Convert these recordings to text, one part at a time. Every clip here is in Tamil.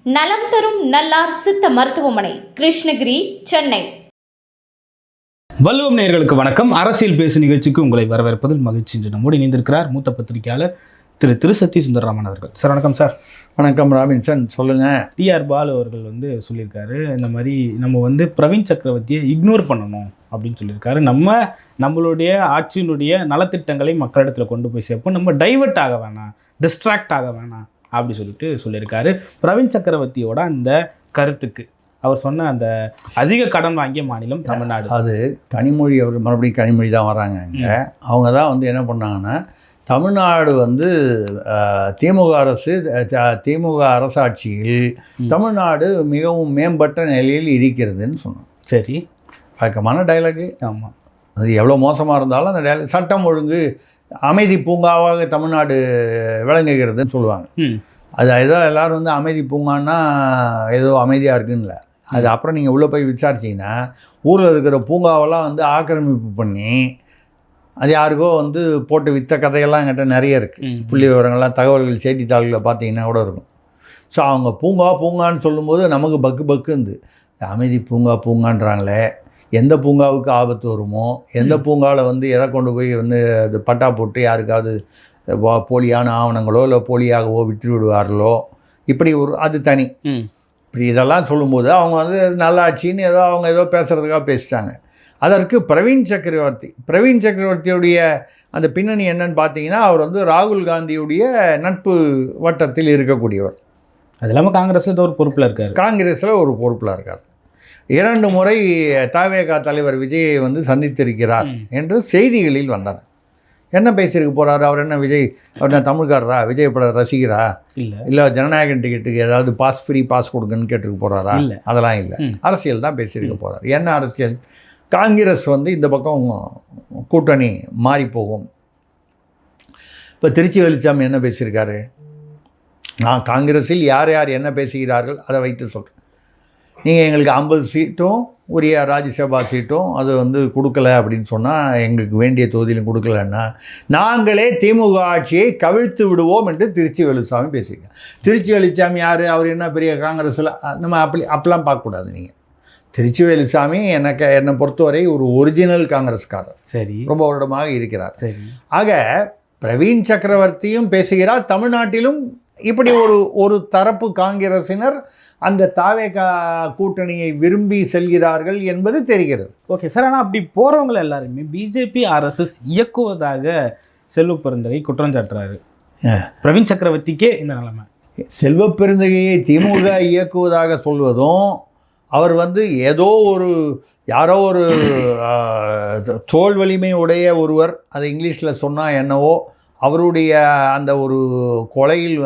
நலம் தரும் நல்லார் சித்த மருத்துவமனை, கிருஷ்ணகிரி, சென்னை. வள்ளுவம் நேயர்களுக்கு வணக்கம். அரசியல் பேசு நிகழ்ச்சிக்கு உங்களை வரவேற்பதில் மகிழ்ச்சி. என்று நம்மோடு இணைந்திருக்கிறார் மூத்த பத்திரிகையாளர் திரு சத்தி சுந்தரராமன் அவர்கள். சார் வணக்கம். சார் வணக்கம் ராபின்சன், சொல்லுங்கள். டிஆர் பாலு அவர்கள் சொல்லியிருக்காரு, இந்த மாதிரி நம்ம பிரவீன் சக்கரவர்த்தியை இக்னோர் பண்ணணும் அப்படின்னு சொல்லியிருக்காரு. நம்மளுடைய ஆட்சியினுடைய நலத்திட்டங்களை மக்களிடத்தில் கொண்டு போய் சேர்ப்போம், நம்ம டைவர்ட் ஆக வேணாம், டிஸ்ட்ராக்ட் ஆக வேணாம் அப்படி சொல்லியிருக்காரு. பிரவீன் சக்கரவர்த்தியோட அந்த கருத்துக்கு அவர் சொன்ன அந்த அதிக கடன் வாங்கிய மாநிலம் தமிழ்நாடு. அது கனிமொழி அவர்கள் மறுபடியும் கனிமொழி தான் வராங்க. இங்கே அவங்க தான் என்ன பண்ணாங்கன்னா, தமிழ்நாடு திமுக அரசாட்சியில் தமிழ்நாடு மிகவும் மேம்பட்ட நிலையில் இருக்கிறதுன்னு சொன்னாங்க. சரி, வழக்கமான டைலாகு. ஆமாம், அது எவ்வளோ மோசமாக இருந்தாலும் அந்த டைலாக், சட்டம் ஒழுங்கு அமைதி பூங்காவாக தமிழ்நாடு விளங்குகிறதுன்னு சொல்லுவாங்க. அது ஏதோ எல்லோரும் அமைதி பூங்கான்னா ஏதோ அமைதியாக இருக்குன்னு இல்லை. அது அப்புறம் நீங்கள் உள்ளே போய் விசாரிச்சிங்கன்னா ஊரில் இருக்கிற பூங்காவெல்லாம் ஆக்கிரமிப்பு பண்ணி அது யாருக்கோ போட்டு விற்ற கதையெல்லாம் என்கிட்ட நிறைய இருக்குது. புள்ளி விவரங்கள்லாம் தகவல்கள் செய்தித்தாள்களில் பார்த்தீங்கன்னா கூட இருக்கும். ஸோ அவங்க பூங்கான்னு சொல்லும்போது நமக்கு பக்குந்து அமைதி பூங்கான்றாங்களே, எந்த பூங்காவுக்கு ஆபத்து வருமோ, எந்த பூங்காவில் எதை கொண்டு போய் அது பட்டா போட்டு யாருக்காவது போலியான ஆவணங்களோ இல்லை போலியாகவோ விற்று விடுவார்களோ, இப்படி அது தனி. இப்படி இதெல்லாம் சொல்லும்போது அவங்க நல்லாட்சின்னு அவங்க ஏதோ பேசுகிறதுக்காக பேசிட்டாங்க. அதற்கு பிரவீன் சக்கரவர்த்தியுடைய அந்த பின்னணி என்னன்னு பார்த்தீங்கன்னா, அவர் ராகுல் காந்தியுடைய நட்பு வட்டத்தில் இருக்கக்கூடியவர். அது இல்லாமல் காங்கிரஸில் ஒரு பொறுப்பில் இருக்கார். 2 முறை தவேகா தலைவர் விஜயை சந்தித்திருக்கிறார் என்று செய்திகளில் வந்தார். என்ன பேசியிருக்க போகிறாரு அவர்? என்ன விஜய் அவர் என்ன தமிழ்காரரா, விஜய் பட ரசிகரா, இல்லை ஜனநாயகன் டிக்கெட்டுக்கு ஏதாவது ஃப்ரீ பாஸ் கொடுங்கன்னு கேட்டுருக்க போகிறாரா? அதெல்லாம் இல்லை, அரசியல் தான் பேசியிருக்க போகிறார். என்ன அரசியல்? காங்கிரஸ் இந்த பக்கம் கூட்டணி மாறி போகும். இப்போ திருச்சி வெளிச்சாமி என்ன பேசியிருக்காரு? நான் காங்கிரஸில் யார் என்ன பேசுகிறார்கள் அதை வைத்து சொல்கிறேன். நீங்கள் எங்களுக்கு 50 சீட்டும் உரிய ராஜ்யசபா சீட்டும் அது கொடுக்கல அப்படின்னு சொன்னால், எங்களுக்கு வேண்டிய தொகுதியிலும் கொடுக்கலன்னா நாங்களே திமுக ஆட்சியை கவிழ்த்து விடுவோம் என்று திருச்சி வேலுசாமி பேசியிருக்கேன். திருச்சி வேலுசாமி யார்? அவர் என்ன பெரிய காங்கிரஸில் நம்ம அப்படிலாம் பார்க்கக்கூடாது. நீங்கள் திருச்சி வேலுசாமி என்னை பொறுத்தவரை ஒரு ஒரிஜினல் காங்கிரஸ்காரர். சரி, ரொம்ப வருடமாக இருக்கிறார். சரி, ஆக பிரவீன் சக்கரவர்த்தியும் பேசுகிறார். தமிழ்நாட்டிலும் இப்படி ஒரு தரப்பு காங்கிரசினர் அந்த தவேகா கூட்டணியை விரும்பி செல்கிறார்கள் என்பது தெரிகிறது. ஓகே சார், ஆனால் அப்படி போகிறவங்க எல்லாருமே பிஜேபி RSS இயக்குவதாக செல்வ பெருந்தகை குற்றம் சாட்டுறாரு. பிரவீன் சக்கரவர்த்திக்கே இந்த நிலைமை. செல்வ பெருந்தகையை திமுக இயக்குவதாக சொல்வதும், அவர் ஏதோ யாரோ ஒரு தோல் வலிமை உடைய ஒருவர், அதை இங்கிலீஷில் சொன்னால் என்னவோ, அவருடைய அந்த ஒரு கொலையில்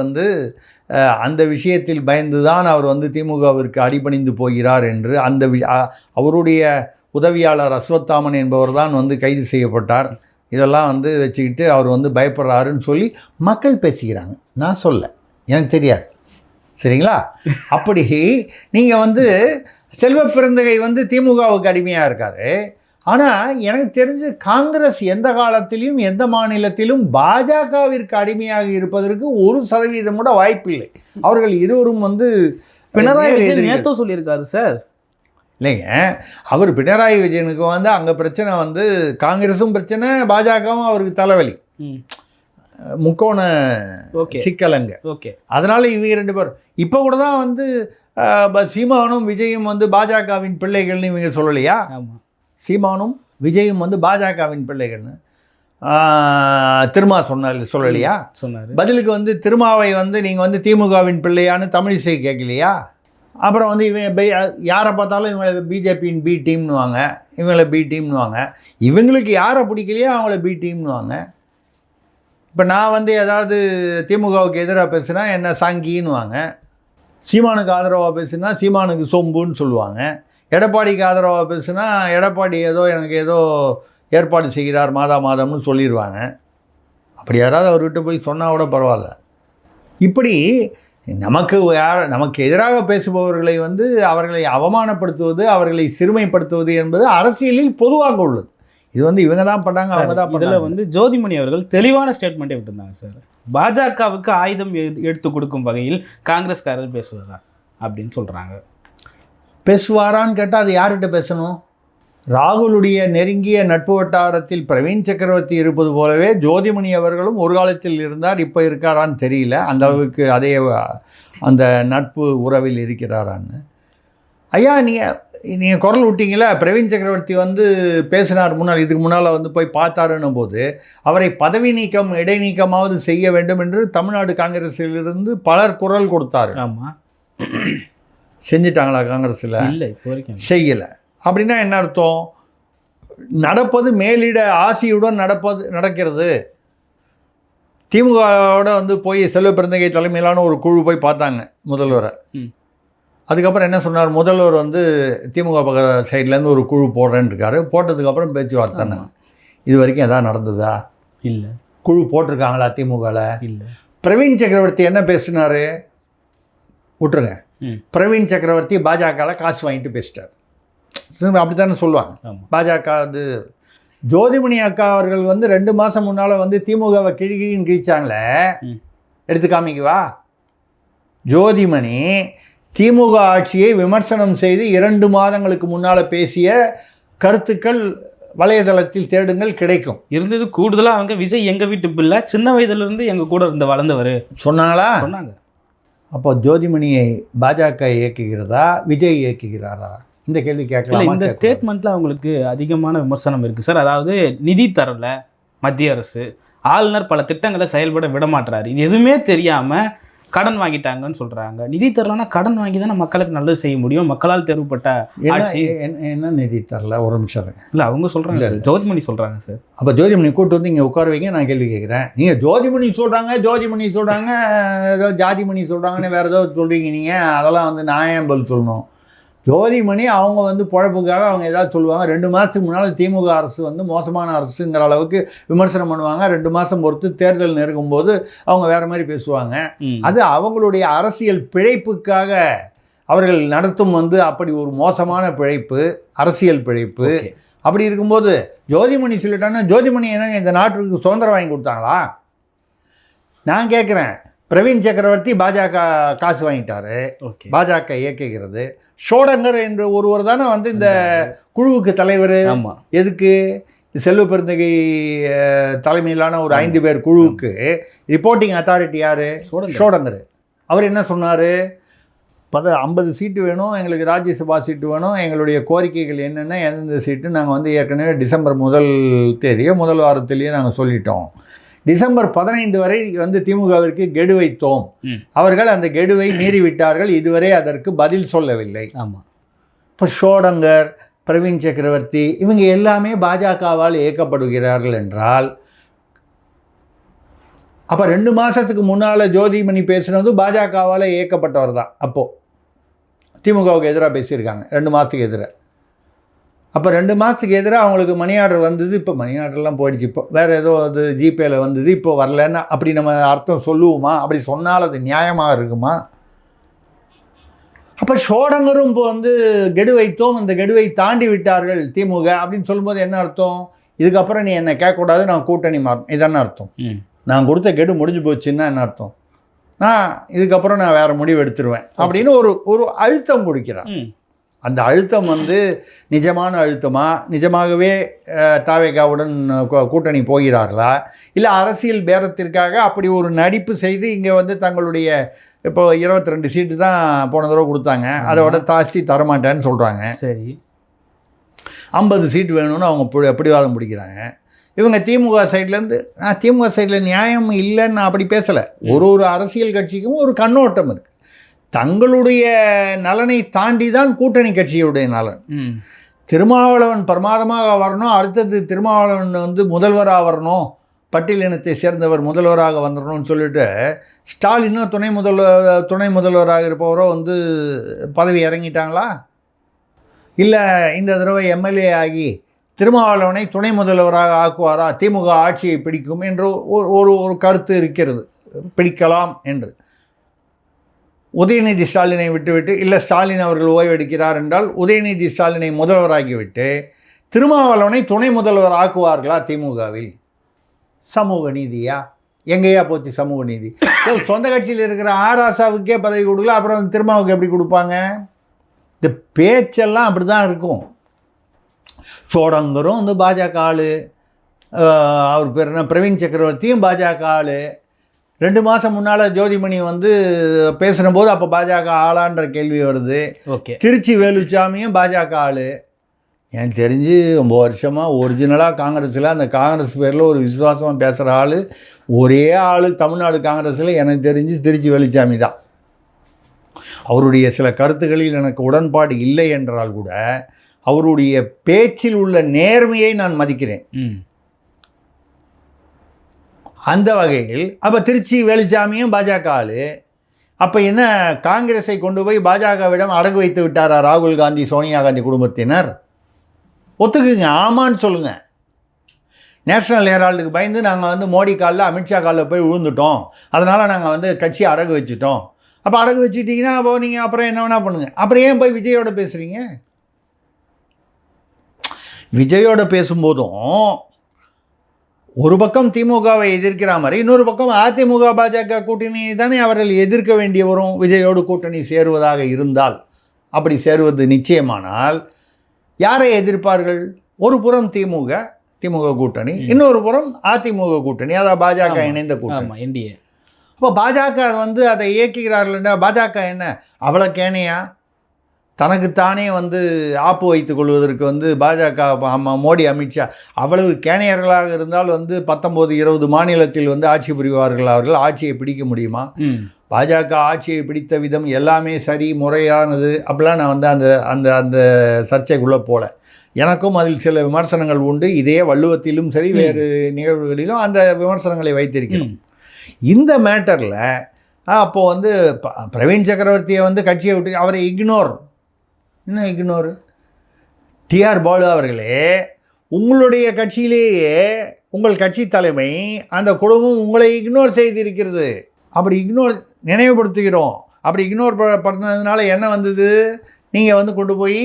அந்த விஷயத்தில் பயந்து தான் அவர் திமுகவிற்கு அடிபணிந்து போகிறார் என்று அவருடைய உதவியாளர் அஸ்வத்தாமன் என்பவர் தான் கைது செய்யப்பட்டார். இதெல்லாம் வச்சுக்கிட்டு அவர் பயப்படுறாருன்னு சொல்லி மக்கள் பேசிக்கிறாங்க. நான் சொல்ல, எனக்கு தெரியாது. சரிங்களா? அப்படி நீங்கள் செல்வ பெருந்தகை திமுகவுக்கு அடிமையாக இருக்காரு. ஆனால் எனக்கு தெரிஞ்சு காங்கிரஸ் எந்த காலத்திலும் எந்த மாநிலத்திலும் பாஜகவிற்கு அடிமையாக இருப்பதற்கு 1% கூட வாய்ப்பில்லை. அவர்கள் இருவரும் பினராயி விஜயன் நேத்தோ சொல்லியிருக்காரு சார். இல்லைங்க, அவர் பினராயி விஜயனுக்கு அங்கே பிரச்சனை காங்கிரஸும் பிரச்சனை, பாஜகவும் அவருக்கு தலைவலி, முக்கோண சிக்கலங்க. அதனால் இவங்க 2 பேர் இப்போ கூட தான் சீமானும் விஜயும் பாஜகவின் பிள்ளைகள்னு இவங்க சொல்லலையா? சீமானும் விஜயும் பாஜகவின் பிள்ளைகள்னு திருமா சொல்லலையா? சொன்னார். பதிலுக்கு திருமாவை நீங்கள் திமுகவின் பிள்ளையான்னு தமிழிசை கேட்கலையா? அப்புறம் இவங்க யாரை பார்த்தாலும் இவங்களை பிஜேபியின் பி டீம்னுவாங்க, இவங்களை பி டீம்னுவாங்க. இவங்களுக்கு யாரை பிடிக்கலையோ அவங்கள பி டீம்னுவாங்க. இப்போ நான் ஏதாவது திமுகவுக்கு எதிராக பேசுனா என்ன சாங்கின்னுவாங்க, சீமானுக்கு ஆதரவாக பேசுனா சீமானுக்கு சொம்புன்னு சொல்லுவாங்க, எடப்பாடிக்கு ஆதரவாக பேசுனா எடப்பாடி எனக்கு ஏதோ ஏற்பாடு செய்கிறார் மாதம்னு சொல்லிடுவாங்க. அப்படி யாராவது அவர்கிட்ட போய் சொன்னால் கூட பரவாயில்ல. இப்படி நமக்கு எதிராக பேசுபவர்களை அவர்களை அவமானப்படுத்துவது, அவர்களை சிறுமைப்படுத்துவது என்பது அரசியலில் பொதுவாக உள்ளது. இது இவங்க தான் பண்ணாங்க, அவங்க தான் பண்ணல. இதில் ஜோதிமணி அவர்கள் தெளிவான ஸ்டேட்மெண்ட்டே விட்டுருந்தாங்க சார். பாஜகவுக்கு ஆயுதம் எடுத்து கொடுக்கும் வகையில் காங்கிரஸ்காரர் பேசுவதா? அப்படின்னு சொல்கிறாங்க. பேசுவாரான்னு கேட்டால் அது யார்கிட்ட பேசணும்? ராகுலுடைய நெருங்கிய நட்பு வட்டாரத்தில் பிரவீன் சக்கரவர்த்தி இருப்பது போலவே ஜோதிமணி அவர்களும் ஒரு காலத்தில் இருந்தார், இப்போ இருக்காரான்னு தெரியல. அந்த அளவுக்கு அதே அந்த நட்பு உறவில் இருக்கிறாரான்னு. ஐயா, நீங்கள் குரல் விட்டீங்களா, பிரவீன் சக்கரவர்த்தி வந்து பேசினார் முன்னால், இதுக்கு முன்னால் வந்து போய் பார்த்தாருன்னும் போது அவரை பதவி நீக்கம் இடைநீக்கமாவது செய்ய வேண்டும் என்று தமிழ்நாடு காங்கிரஸிலிருந்து பலர் குரல் கொடுத்தார். ஆமாம், செஞ்சிட்டாங்களா காங்கிரஸில்? இல்லை, இப்போ வரைக்கும் செய்யலை. அப்படின்னா என்ன அர்த்தம்? நடப்பது மேலிட ஆசியுடன் நடக்கிறது. திமுகவோட வந்து போய் செல்வ பெருந்தகை தலைமையிலான ஒரு குழு போய் பார்த்தாங்க முதல்வரை. அதுக்கப்புறம் என்ன சொன்னார்? முதல்வர் வந்து திமுக சைட்லேருந்து ஒரு குழு போடுறேன்னு இருக்காரு. போட்டதுக்கப்புறம் பேச்சுவார்த்தை. இது வரைக்கும் எதாவது நடந்ததா? இல்லை. குழு போட்டிருக்காங்களா திமுகவில்? இல்லை. பிரவீன் சக்கரவர்த்தி என்ன பேசினார்? விட்டுருங்க. பிரவீன் சக்கரவர்த்தி பாஜகவில் காசு வாங்கிட்டு பேசிட்டார். அப்படி தானே சொல்லுவாங்க. பாஜக அது ஜோதிமணி அக்கா அவர்கள் வந்து 2 மாதம் முன்னால் வந்து திமுகவை கிழின்னு கிழிச்சாங்களே, எடுத்து காமிக்குவா? ஜோதிமணி திமுக ஆட்சியை விமர்சனம் செய்து 2 மாதங்களுக்கு முன்னால் பேசிய கருத்துக்கள் வலைதளத்தில் தேடுங்கள், கிடைக்கும். இருந்தது கூடுதலாக அவங்க விஜய் எங்கள் வீட்டு பிள்ளை, சின்ன வயதுலேருந்து எங்கள் கூட இருந்து வளர்ந்தவர் சொன்னாங்களா? சொன்னாங்க. அப்போ ஜோதிமணியை பாஜக இயக்குகிறதா, விஜய் இயக்குகிறாரா? இந்த கேள்வி கேட்கலாம். இந்த ஸ்டேட்மெண்ட்டில் அவங்களுக்கு அதிகமான விமர்சனம் இருக்குது சார். அதாவது நிதி தரல மத்திய அரசு, ஆளுநர் பல திட்டங்களை செயல்பட விட மாட்டுறாரு, இது எதுவுமே தெரியாமல் கடன் வாங்கிட்டாங்கன்னு சொல்கிறாங்க. நிதி தரலன்னா கடன் வாங்கி தானே மக்களுக்கு நல்லது செய்ய முடியும். மக்களால் தேர்வுப்பட்ட ஆட்சி. என்ன நிதி தரல? ஒரு நிமிஷம் இல்லை, அவங்க சொல்கிறாங்க, ஜோதிமணி சொல்கிறாங்க சார். அப்போ ஜோதிமணி கூட்டு வந்து இங்கே உட்கார வைங்க, நான் கேள்வி கேட்குறேன். நீங்கள் ஜோதிமணி சொல்கிறாங்க ஏதோ ஜாதிமணி சொல்கிறாங்கன்னு வேறு ஏதோ சொல்கிறீங்க நீங்கள். அதெல்லாம் வந்து நான் ஏன் பதில் சொல்லணும்? ஜோதிமணி அவங்க வந்து பொழப்புக்காக அவங்க ஏதாவது சொல்லுவாங்க. 2 மாதத்துக்கு முன்னால் திமுக அரசு வந்து மோசமான அரசுங்கிற அளவுக்கு விமர்சனம் பண்ணுவாங்க. 2 மாதம் பொறுத்து தேர்தல் நெருங்கும் போது அவங்க வேறு மாதிரி பேசுவாங்க. அது அவங்களுடைய அரசியல் பிழைப்புக்காக அவர்கள் நடத்தும் வந்து அப்படி ஒரு மோசமான பிழைப்பு, அரசியல் பிழைப்பு. அப்படி இருக்கும்போது ஜோதிமணி சொல்லிட்டாங்கன்னா, ஜோதிமணி என்னங்க இந்த நாட்டுக்கு சுதந்திரம் வாங்கி கொடுத்தாங்களா? நான் கேட்குறேன். பிரவீன் சக்கரவர்த்தி பாஜக காசு வாங்கிட்டாரு, பாஜக இயக்குகிறது. ஷோடங்கர் என்ற ஒருவர் தானே வந்து இந்த குழுவுக்கு தலைவர். எதுக்கு? செல்வ பெருந்தகை தலைமையிலான ஒரு 5 பேர் குழுவுக்கு ரிப்போர்ட்டிங் அத்தாரிட்டி யார்? ஷோடங்கர். அவர் என்ன சொன்னார்? 50 சீட்டு வேணும் எங்களுக்கு, ராஜ்யசபா சீட்டு வேணும், எங்களுடைய கோரிக்கைகள் என்னென்ன, எந்தெந்த சீட்டு நாங்கள் வந்து ஏற்கனவே டிசம்பர் 1 முதல் வாரத்திலேயே நாங்கள் சொல்லிட்டோம். டிசம்பர் 15 வரை வந்து திமுகவிற்கு கெடு வைத்தோம். அவர்கள் அந்த கெடுவை மீறிவிட்டார்கள், இதுவரை அதற்கு பதில் சொல்லவில்லை. இப்போ ஷோடங்கர், பிரவீன் சக்கரவர்த்தி இவங்க எல்லாமே பாஜகவால் இயக்கப்படுகிறார்கள் என்றால், அப்போ 2 மாதத்துக்கு முன்னால் ஜோதிமணி பேசுனது பாஜகவால் இயக்கப்பட்டவர் தான். அப்போது திமுகவுக்கு எதிராக பேசியிருக்காங்க 2 மாதத்துக்கு எதிராக. அப்போ 2 மாதத்துக்கு எதிராக அவங்களுக்கு மணி ஆர்டர் வந்தது. இப்போ மணி ஆர்டர்லாம் போயிடுச்சு. இப்போ வேறு ஏதோ அது ஜிபேயில் வந்தது, இப்போ வரலன்னா அப்படி நம்ம அர்த்தம் சொல்லுவோமா? அப்படி சொன்னால் அது நியாயமாக இருக்குமா? அப்போ ஷோடங்கரும் இப்போ வந்து கெடு வைத்தோம், அந்த கெடுவை தாண்டி விட்டார்கள் திமுக அப்படின்னு சொல்லும்போது என்ன அர்த்தம்? இதுக்கப்புறம் நீ என்னை கேட்கக்கூடாது, நான் கூட்டணி மாறணும், இதான அர்த்தம். நான் கொடுத்த கெடு முடிஞ்சு போச்சுன்னா என்ன அர்த்தம்? நான் இதுக்கப்புறம் நான் வேறு முடிவு எடுத்துருவேன் அப்படின்னு ஒரு அழுத்தம் கொடுக்கிறான். அந்த அழுத்தம் வந்து நிஜமான அழுத்தமா, நிஜமாகவே தாவேகாவுடன் கூட்டணி போகிறார்களா, இல்லை அரசியல் பேரத்திற்காக அப்படி ஒரு நடிப்பு செய்து இங்கே வந்து தங்களுடைய இப்போ 22 சீட்டு தான் போன தடவை கொடுத்தாங்க, அதோட தாஸ்தி தரமாட்டேன்னு சொல்கிறாங்க. சரி, 50 சீட்டு வேணும்னு அவங்க பிடிவாதம் பிடிக்கிறாங்க. இவங்க திமுக சைட்லேருந்து, திமுக சைடில் நியாயம் இல்லைன்னு நான் அப்படி பேசலை. ஒரு அரசியல் கட்சிக்கும் ஒரு கண்ணோட்டம் இருக்குது. தங்களுடைய நலனை தாண்டி தான் கூட்டணி கட்சியுடைய நலன். திருமாவளவன் பிரமாதமாக வரணும், அடுத்தது திருமாவளவன் வந்து முதல்வராக வரணும், பட்டியலினத்தை சேர்ந்தவர் முதல்வராக வந்துடணும்னு சொல்லிட்டு ஸ்டாலினோ துணை முதல்வராக இருப்பவரோ வந்து பதவி இறங்கிட்டாங்களா? இல்லை இந்த தடவை எம்எல்ஏ ஆகி திருமாவளவனை துணை முதல்வராக ஆக்குவாரா? திமுக ஆட்சியை பிடிக்கும் என்று ஒரு கருத்து இருக்கிறது, பிடிக்கலாம் என்று. உதயநிதி ஸ்டாலினை விட்டுவிட்டு, இல்லை ஸ்டாலின் அவர்கள் ஓய்வெடுக்கிறார் என்றால் உதயநிதி ஸ்டாலினை முதல்வராகிவிட்டு திருமாவளவனை துணை முதல்வர் ஆக்குவார்களா திமுகவில்? சமூக நீதியா? எங்கேயா போச்சு சமூக நீதி? சொந்த கட்சியில் இருக்கிற ஆராசாவுக்கே பதவி கொடுக்கல, அப்புறம் திருமாவுக்கு எப்படி கொடுப்பாங்க? இந்த பேச்செல்லாம் அப்படி தான் இருக்கும். சோடங்கரும் வந்து பாஜக ஆள், அவர் பேர் என்ன, பிரவீன் சக்கரவர்த்தியும் பாஜக ஆள். 2 மாதம் முன்னால் ஜோதிமணி வந்து பேசுகிற போது அப்போ பாஜக ஆளான்ற கேள்வி வருது. ஓகே. திருச்சி வேலுச்சாமியும் பாஜக ஆள். எனக்கு தெரிஞ்சு 9 வருஷமாக ஒரிஜினலாக காங்கிரஸில் அந்த காங்கிரஸ் பேரில் ஒரு விசுவாசமாக பேசுகிற ஆள் ஒரே ஆள் தமிழ்நாடு காங்கிரஸில் எனக்கு தெரிஞ்சு திருச்சி வேலுச்சாமி தான். அவருடைய சில கருத்துக்களில் எனக்கு உடன்பாடு இல்லை என்றால் கூட அவருடைய பேச்சில் உள்ள நேர்மையை நான் மதிக்கிறேன். அந்த வகையில் அப்போ திருச்சி வேலுச்சாமியும் பாஜக ஆள். அப்போ என்ன, காங்கிரஸை கொண்டு போய் பாஜகவிடம் அடகு வைத்து விட்டாரா ராகுல் காந்தி, சோனியா காந்தி குடும்பத்தினர்? ஒத்துக்குங்க, ஆமான்னு சொல்லுங்கள். நேஷ்னல் ஹெரால்டுக்கு பயந்து நாங்கள் வந்து மோடி காலில் அமித்ஷா காலில் போய் விழுந்துட்டோம், அதனால் நாங்கள் வந்து கட்சியை அடகு வச்சுட்டோம். அப்போ அடகு வச்சுட்டிங்கன்னா அப்போ நீங்கள் அப்புறம் என்ன வேணால் பண்ணுங்கள். அப்புறம் ஏன் போய் விஜயோட பேசுகிறீங்க? விஜயோட பேசும்போதும் ஒரு பக்கம் திமுகவை எதிர்க்கிற மாதிரி இன்னொரு பக்கம் அதிமுக பாஜக கூட்டணி தானே அவர்கள் எதிர்க்க வேண்டிய வரும். விஜயோடு கூட்டணி சேருவதாக இருந்தால், அப்படி சேருவது நிச்சயமானால் யாரை எதிர்ப்பார்கள்? ஒரு புறம் திமுக கூட்டணி, இன்னொரு புறம் அதிமுக கூட்டணி, அதாவது பாஜக இணைந்த கூட்டணி, என்டிஏ. அப்போ பாஜக வந்து அதை இயக்குகிறார்கள்னா பாஜக என்ன அவ்வளோ கேனையா? தனக்குத்தானே வந்து ஆப்பு வைத்துக் கொள்வதற்கு வந்து பாஜக மோடி அமித்ஷா அவ்வளவு கேனையர்களாக இருந்தால் வந்து 19-20 மாநிலத்தில் வந்து ஆட்சி புரிவார்கள். அவர்கள் ஆட்சியை பிடிக்க முடியுமா? பாஜக ஆட்சியை பிடித்த விதம் எல்லாமே சரி, முறையானது, அப்படிலாம் நான் வந்து அந்த அந்த அந்த சர்ச்சைக்குள்ளே போல. எனக்கும் அதில் சில விமர்சனங்கள் உண்டு. இதே வள்ளுவத்திலும் சரி வேறு நிகழ்வுகளிலும் அந்த விமர்சனங்களை வைத்திருக்கிறோம். இந்த மேட்டரில் அப்போது வந்து பிரவீன் சக்கரவர்த்தியை வந்து கட்சியை விட்டு அவரை என்ன இக்னோர்? டிஆர் பாலு அவர்களே, உங்களுடைய கட்சியிலேயே உங்கள் கட்சி தலைமை அந்த குடும்பம் உங்களை இக்னோர் செய்திருக்கிறது. அப்படி நினைவுபடுத்துகிறோம். அப்படி இக்னோர் பண்ணதுனால என்ன வந்தது? நீங்கள் வந்து கொண்டு போய்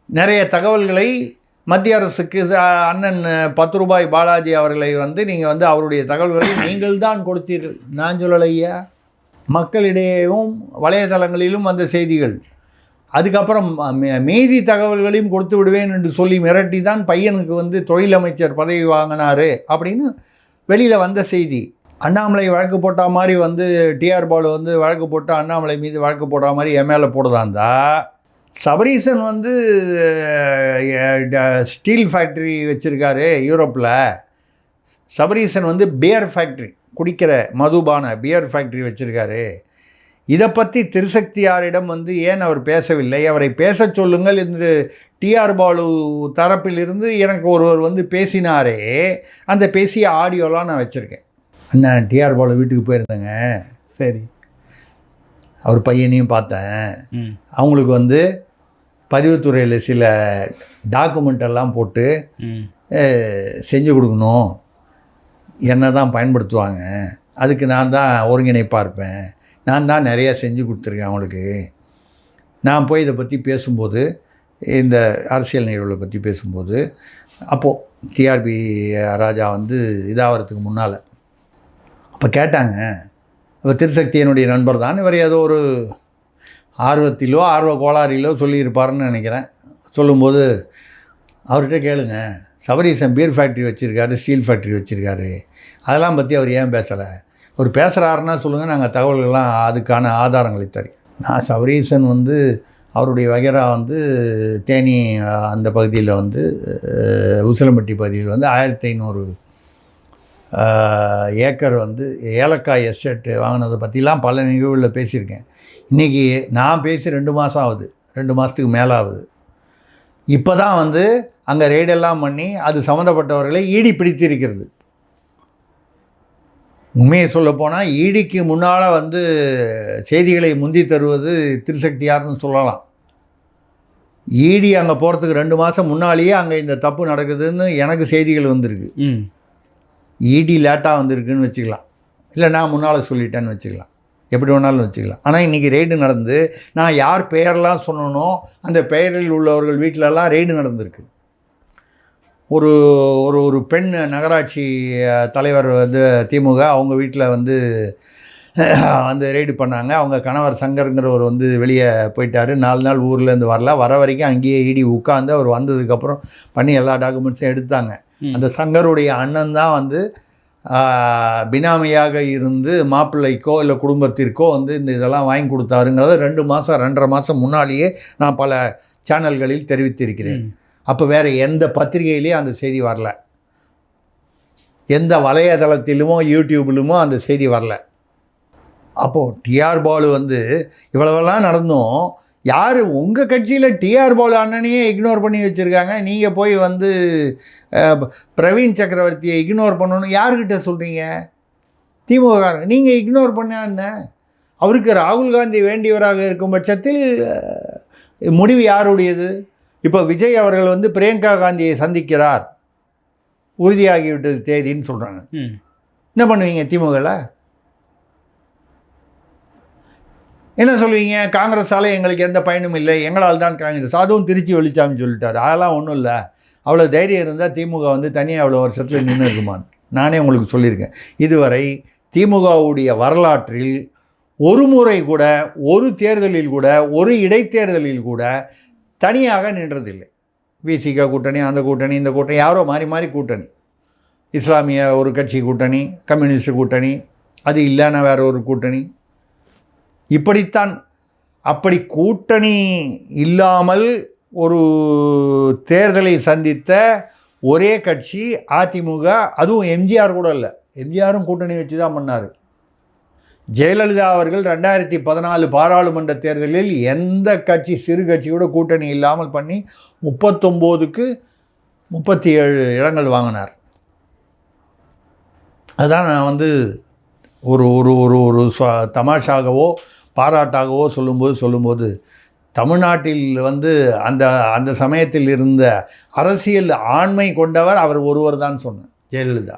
நிறைய தகவல்களை மத்திய அரசுக்கு அண்ணன் 10 ரூபாய் பாலாஜி அவர்களை வந்து நீங்கள் வந்து அவருடைய தகவல்களை நீங்கள் தான் கொடுத்தீர்கள். நான் சொல்லலையா? மக்களிடையேவும் வலைதளங்களிலும் அந்த செய்திகள். அதுக்கப்புறம் மீதி தகவல்களையும் கொடுத்து விடுவேன் என்று சொல்லி மிரட்டி தான் பையனுக்கு வந்து தொழில் அமைச்சர் பதவி வாங்கினார் அப்படின்னு வெளியில் வந்த செய்தி. அண்ணாமலை வழக்கு போட்ட மாதிரி வந்து டிஆர் பாலு வந்து வழக்கு போட்டு அண்ணாமலை மீது வழக்கு போட்ட மாதிரி என் மேலே போடுதாந்தா, சபரீசன் வந்து ஸ்டீல் ஃபேக்ட்ரி வச்சுருக்காரு யூரோப்பில். சபரீசன் வந்து பியர் ஃபேக்ட்ரி, குடிக்கிற மதுபான பியர் ஃபேக்ட்ரி வச்சுருக்காரு. இதை பற்றி திருசக்தியாரிடம் வந்து ஏன் அவர் பேசவில்லை? அவரை பேச சொல்லுங்கள் என்று டிஆர் பாலு தரப்பிலிருந்து எனக்கு ஒருவர் வந்து பேசினாரே, அந்த பேசிய ஆடியோலாம் நான் வச்சுருக்கேன். அண்ணா டிஆர் பாலு வீட்டுக்கு போயிருந்தேங்க. சரி. அவர் பையனையும் பார்த்தேன். அவங்களுக்கு வந்து பதிவுத்துறையில் சில டாக்குமெண்ட் எல்லாம் போட்டு செஞ்சு கொடுக்கணும், என்ன தான் பயன்படுத்துவாங்க, அதுக்கு நான் தான் ஒருங்கிணைப்பாக இருப்பேன், நான் தான் நிறையா செஞ்சு கொடுத்துருக்கேன் அவங்களுக்கு. நான் போய் இதை பற்றி பேசும்போது, இந்த அரசியல் நிகழ்வுகளை பற்றி பேசும்போது, அப்போது டிஆர்பி ராஜா வந்து இதாகிறதுக்கு முன்னால் அப்போ கேட்டாங்க, இப்போ திருசக்தி என்னுடைய நண்பர் தான், இவர் ஏதோ ஒரு ஆர்வத்திலோ ஆர்வ கோளாறிலோ சொல்லியிருப்பாருன்னு நினைக்கிறேன். சொல்லும்போது அவர்கிட்ட கேளுங்க, சபரீசன் பீர் ஃபேக்ட்ரி வச்சுருக்காரு, ஸ்டீல் ஃபேக்ட்ரி வச்சுருக்காரு, அதெல்லாம் பற்றி அவர் ஏன் பேசலை? அவர் பேசுகிறாருன்னா சொல்லுங்கள், நாங்கள் தகவல்கள்லாம் அதுக்கான ஆதாரங்களை தரோம். நான் சபரீசன் வந்து அவருடைய வகைரா வந்து தேனி அந்த பகுதியில் வந்து உசிலம்பட்டி பகுதியில் வந்து 1500 ஏக்கர் வந்து ஏலக்காய் எஸ்டேட்டு வாங்கினதை பற்றிலாம் பல நிகழ்வுகளில் பேசியிருக்கேன். இன்றைக்கி நான் பேசி 2 மாதம் ஆகுது, 2 மாதத்துக்கு மேலே ஆகுது. இப்போ தான் வந்து அங்கே ரெய்டெல்லாம் பண்ணி அது சம்மந்தப்பட்டவர்களை ஈடி பிடித்திருக்கிறது. உண்மையை சொல்லப்போனால் ஈடிக்கு முன்னால் வந்து செய்திகளை முந்தி தருவது திருசக்தியார்னு சொல்லலாம். ஈடி அங்கே போகிறதுக்கு 2 மாதம் முன்னாலேயே அங்கே இந்த தப்பு நடக்குதுன்னு எனக்கு செய்திகள் வந்திருக்கு. ஈடி லேட்டாக வந்திருக்குன்னு வச்சுக்கலாம், இல்லை நான் முன்னால் சொல்லிட்டேன்னு வச்சுக்கலாம், எப்படி வேணாலும் வச்சுக்கலாம். ஆனால் இன்றைக்கி ரெய்டு நடந்து நான் யார் பெயரெலாம் சொன்னனோ அந்த பெயரில் உள்ளவர்கள் வீட்டிலலாம் ரெய்டு நடந்திருக்கு. ஒரு ஒரு ஒரு பெண் நகராட்சி தலைவர் வந்து திமுக அவங்க வீட்டில் வந்து வந்து ரெய்டு பண்ணாங்க. அவங்க கணவர் சங்கருங்கிறவர் வந்து வெளியே போயிட்டார். 4 நாள் ஊர்லேருந்து வரல. வர வரைக்கும் அங்கேயே இடி உட்காந்து அவர் வந்ததுக்கப்புறம் பண்ணி எல்லா டாக்குமெண்ட்ஸும் எடுத்தாங்க. அந்த சங்கருடைய அண்ணன் தான் வந்து பினாமியாக இருந்து மாப்பிள்ளைக்கோ இல்லை குடும்பத்திற்கோ வந்து இந்த இதெல்லாம் வாங்கி கொடுத்தாருங்கிறத 2 மாதம் 2.5 மாதம் முன்னாலேயே நான் பல சேனல்களில் தெரிவித்திருக்கிறேன். அப்போ வேறு எந்த பத்திரிகையிலையும் அந்த செய்தி வரல, எந்த வலைதளத்திலுமோ யூடியூப்லுமோ அந்த செய்தி வரல. அப்போது டிஆர் பாலு வந்து இவ்வளவெல்லாம் நடந்தும் யார் உங்கள் கட்சியில் டிஆர் பாலு அண்ணனையே இக்னோர் பண்ணி வச்சுருக்காங்க. நீங்கள் போய் வந்து பிரவீன் சக்கரவர்த்தியை இக்னோர் பண்ணணும்னு யார்கிட்ட சொல்கிறீங்க? திமுககாரங்க. நீங்கள் இக்னோர் பண்ண என்ன? அவருக்கு ராகுல் காந்தி வேண்டியவராக இருக்கும் பட்சத்தில் முடிவு யாருடையது? இப்போ விஜய் அவர்கள் வந்து பிரியங்கா காந்தியை சந்திக்கிறார், உறுதியாகிவிட்டது தேதின்னு சொல்கிறாங்க. என்ன பண்ணுவீங்க திமுகவில்? என்ன சொல்லுவீங்க? காங்கிரஸால் எங்களுக்கு எந்த பயனும் இல்லை, எங்களால் தான் காங்கிரஸ். அதுவும் திருச்சி வெளிச்சாமி சொல்லிட்டார். அதெல்லாம் ஒன்றும் இல்லை. அவ்வளோ தைரியம் இருந்தால் திமுக வந்து தனியாக அவ்வளோ வருஷத்தில் நின்று இருக்குமான்னு நானே உங்களுக்கு சொல்லியிருக்கேன். இதுவரை திமுகவுடைய வரலாற்றில் ஒரு முறை கூட, ஒரு தேர்தலில் கூட, ஒரு இடைத்தேர்தலில் கூட தனியாக நின்றதில்லை. விசிக கூட்டணி, அந்த கூட்டணி, இந்த கூட்டணி, யாரோ மாறி மாறி கூட்டணி. இஸ்லாமிய ஒரு கட்சி கூட்டணி, கம்யூனிஸ்ட் கூட்டணி, அது இல்லைன்னா வேறு ஒரு கூட்டணி, இப்படித்தான். அப்படி கூட்டணி இல்லாமல் ஒரு தேர்தலை சந்தித்த ஒரே கட்சி அதிமுக. அதுவும் எம்ஜிஆர் கூட இல்லை. எம்ஜிஆரும் கூட்டணி வச்சு தான் பண்ணார். ஜெயலலிதா அவர்கள் 2014 பாராளுமன்ற தேர்தலில் எந்த கட்சி, சிறு கட்சியோட கூட்டணி இல்லாமல் பண்ணி 39க்கு 37 இடங்கள் வாங்கினார். அதான் நான் வந்து ஒரு ஒரு ஒரு ஒரு தமாஷாகவோ பாராட்டாகவோ சொல்லும்போது தமிழ்நாட்டில் வந்து அந்த அந்த சமயத்தில் இருந்த அரசியல் ஆண்மை கொண்டவர் அவர் ஒருவர் தான் சொன்னேன், ஜெயலலிதா.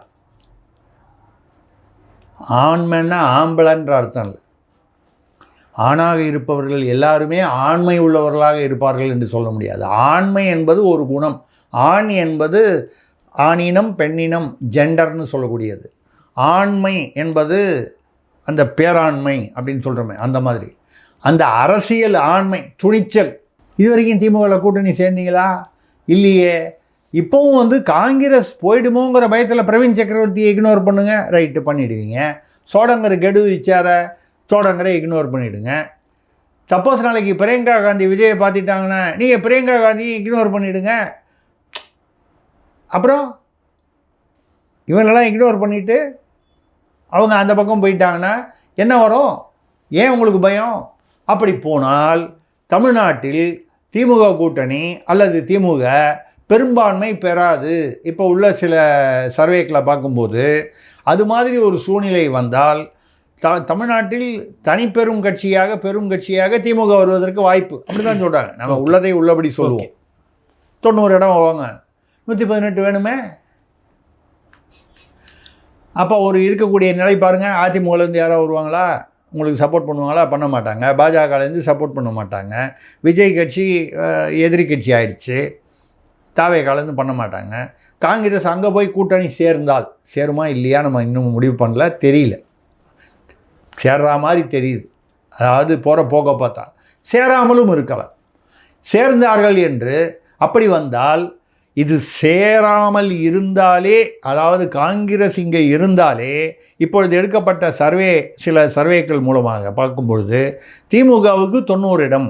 ஆண்மைன்னா ஆம்பளன்ற அர்த்தம் இல்லை. ஆணாக இருப்பவர்கள் எல்லாருமே ஆண்மை உள்ளவர்களாக இருப்பார்கள் என்று சொல்ல முடியாது. ஆண்மை என்பது ஒரு குணம். ஆண் என்பது ஆணினம், பெண்ணினம், ஜெண்டர்னு சொல்லக்கூடியது. ஆண்மை என்பது அந்த பேராண்மை அப்படின்னு சொல்கிறோமே, அந்த மாதிரி. அந்த அரசியல் ஆண்மை, துணிச்சல். இது வரைக்கும் திமுகவில் கூட்டணி சேர்ந்தீங்களா? இல்லையே. இப்போவும் வந்து காங்கிரஸ் போயிடுமோங்கிற பயத்தில் பிரவீன் சக்கரவர்த்தியை இக்னோர் பண்ணுங்கள், ரைட்டு பண்ணிவிடுவீங்க. சோடங்கரை கெடு விச்சார சோடங்கரை இக்னோர் பண்ணிவிடுங்க. சப்போஸ் நாளைக்கு பிரியங்கா காந்தி விஜயை பார்த்துட்டாங்கன்னா நீங்கள் பிரியங்கா காந்தியை இக்னோர் பண்ணிவிடுங்க. அப்புறம் இவனெல்லாம் இக்னோர் பண்ணிவிட்டு அவங்க அந்த பக்கம் போயிட்டாங்கன்னா என்ன வரும்? ஏன் உங்களுக்கு பயம்? அப்படி போனால் தமிழ்நாட்டில் திமுக கூட்டணி அல்லது திமுக பெரும்பான்மை பெறாது. இப்போ உள்ள சில சர்வேக்களை பார்க்கும்போது அது மாதிரி ஒரு சூழ்நிலை வந்தால் தமிழ்நாட்டில் தனிப்பெரும் கட்சியாக, பெரும் கட்சியாக திமுக வருவதற்கு வாய்ப்பு. அப்படி தான் சொல்கிறாங்க. நம்ம உள்ளதை உள்ளபடி சொல்லுவோம். 90 இடம் வாங்க, 118 வேணுமே. அப்போ ஒரு இருக்கக்கூடிய நிலை பாருங்கள். அதிமுகலேருந்து யாராவது வருவாங்களா? உங்களுக்கு சப்போர்ட் பண்ணுவாங்களா? பண்ண மாட்டாங்க. பாஜகலேருந்து சப்போர்ட் பண்ண மாட்டாங்க. விஜய் கட்சி எதிரி கட்சி ஆயிடுச்சு. தாவேகாலேருந்து பண்ண மாட்டாங்க. காங்கிரஸ் அங்கே போய் கூட்டணி சேர்ந்தால், சேருமா இல்லையா நம்ம இன்னும் முடிவு பண்ணல, தெரியல. சேர்ற மாதிரி தெரியுது. அதாவது போகிற போக்க பார்த்தா சேராமலும் இருக்கலாம். சேர்ந்தார்கள் என்று அப்படி வந்தால், இது சேராமல் இருந்தாலே, அதாவது காங்கிரஸ் இங்கே இருந்தாலே, இப்பொழுது எடுக்கப்பட்ட சில சர்வேக்கள் மூலமாக பார்க்கும்பொழுது திமுகவுக்கு 90 இடம்,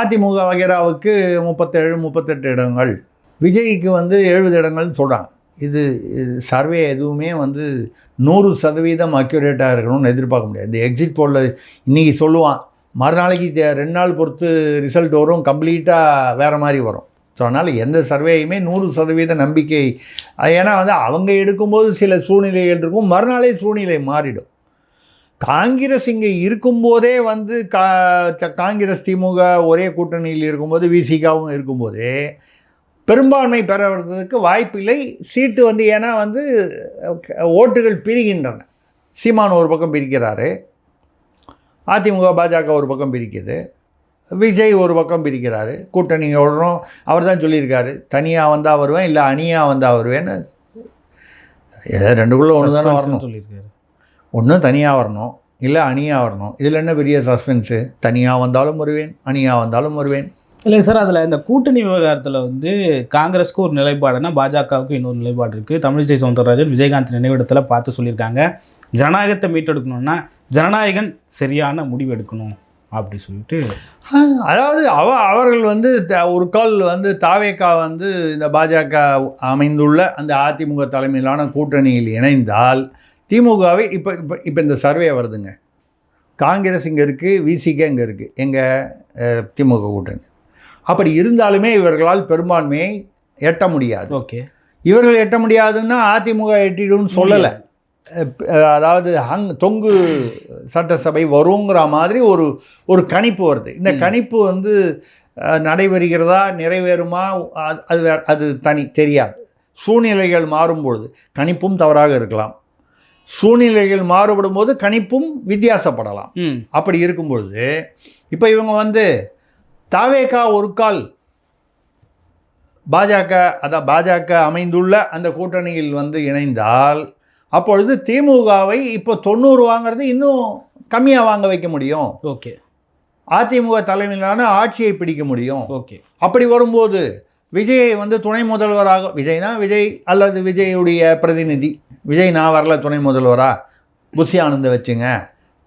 அதிமுக வகைராவுக்கு 37-38 இடங்கள், விஜய்க்கு வந்து 70 இடங்கள்னு சொல்கிறாங்க. இது சர்வே எதுவுமே வந்து 100% அக்யூரேட்டாக இருக்கணும்னு எதிர்பார்க்க முடியாது. இந்த எக்ஸிட் போலில் இன்றைக்கி சொல்லுவான், மறுநாளைக்கு 2 நாள் பொறுத்து ரிசல்ட் வரும், கம்ப்ளீட்டாக வேறு மாதிரி வரும். ஸோ அதனால் எந்த சர்வேயுமே 100% நம்பிக்கை. ஏன்னா வந்து அவங்க எடுக்கும்போது சில சூழ்நிலைகள் இருக்கும், மறுநாளே சூழ்நிலை மாறிடும். காங்கிரஸ் இங்கே இருக்கும்போதே வந்து காங்கிரஸ் திமுக ஒரே கூட்டணியில் இருக்கும்போது, விசிகாவும் இருக்கும்போதே பெரும்பான்மை பெறுவதற்கு வாய்ப்பில்லை. சீட்டு வந்து ஏன்னா வந்து ஓட்டுகள் பிரிகின்றன. சீமான் ஒரு பக்கம் பிரிக்கிறாரு, அதிமுக பாஜக ஒரு பக்கம் பிரிக்குது, விஜய் ஒரு பக்கம் பிரிக்கிறாரு, கூட்டணியோடும் அவர் தான் சொல்லியிருக்காரு, தனியாக வந்தால் வருவேன், இல்லை அணியாக வந்தால் வருவேன்னு. ரெண்டுக்குள்ளே ஒன்று தானே வரணும், சொல்லியிருக்காரு. ஒன்று தனியாக வரணும், இல்லை அணியாக வரணும். இதில் என்ன பெரிய சஸ்பென்ஸு? தனியாக வந்தாலும் வருவேன், அணியாக வந்தாலும் வருவேன். இல்லை சார், அதில் இந்த கூட்டணி விவகாரத்தில் வந்து காங்கிரஸுக்கு ஒரு நிலைப்பாடுனா பாஜகவுக்கு இன்னொரு நிலைப்பாடு இருக்குது. தமிழிசை சவுந்தரராஜன் விஜயகாந்த் நினைவிடத்தில் பார்த்து சொல்லியிருக்காங்க, ஜனநாயகத்தை மீட்டெடுக்கணும்னா ஜனநாயகன் சரியான முடிவு எடுக்கணும் அப்படி சொல்லிட்டு. அதாவது அவர்கள் வந்து ஒரு கால் வந்து தாவேக்கா வந்து இந்த பாஜக அமைந்துள்ள அந்த அதிமுக தலைமையிலான கூட்டணியில் இணைந்தால் திமுகவை இப்போ இப்போ இப்போ இந்த சர்வே வருதுங்க, காங்கிரஸ் இங்கே இருக்குது, விசிகே இங்கே இருக்குது, எங்கள் திமுக கூட்டணி. அப்படி இருந்தாலுமே இவர்களால் பெரும்பான்மையை எட்ட முடியாது. ஓகே, இவர்கள் எட்ட முடியாதுன்னா அதிமுக எட்டிடும்னு சொல்லலை. அதாவது தொங்கு சட்டசபை வருங்கிற மாதிரி ஒரு கணிப்பு வருது. இந்த கணிப்பு வந்து நடைபெறுகிறதா, நிறைவேறுமா, அது தனி தெரியாது. சூழ்நிலைகள் மாறும்பொழுது கணிப்பும் தவறாக இருக்கலாம், சூழ்நிலைகள் மாறுபடும் போது கணிப்பும் வித்தியாசப்படலாம். அப்படி இருக்கும்பொழுது இப்போ இவங்க வந்து தாவேகா ஒரு கால் பாஜக அமைந்துள்ள அந்த கூட்டணியில் வந்து இணைந்தால் அப்பொழுது திமுகவை இப்போ 90 வாங்கிறது இன்னும் கம்மியாக வாங்க வைக்க முடியும். ஓகே, அதிமுக தலைமையிலான ஆட்சியை பிடிக்க முடியும். ஓகே, அப்படி வரும்போது விஜயை வந்து துணை முதல்வராக, விஜய்னா விஜய் அல்லது விஜயுடைய பிரதிநிதி, விஜய் நான் வரல துணை முதல்வரா, புஷி ஆனந்தை வச்சுங்க,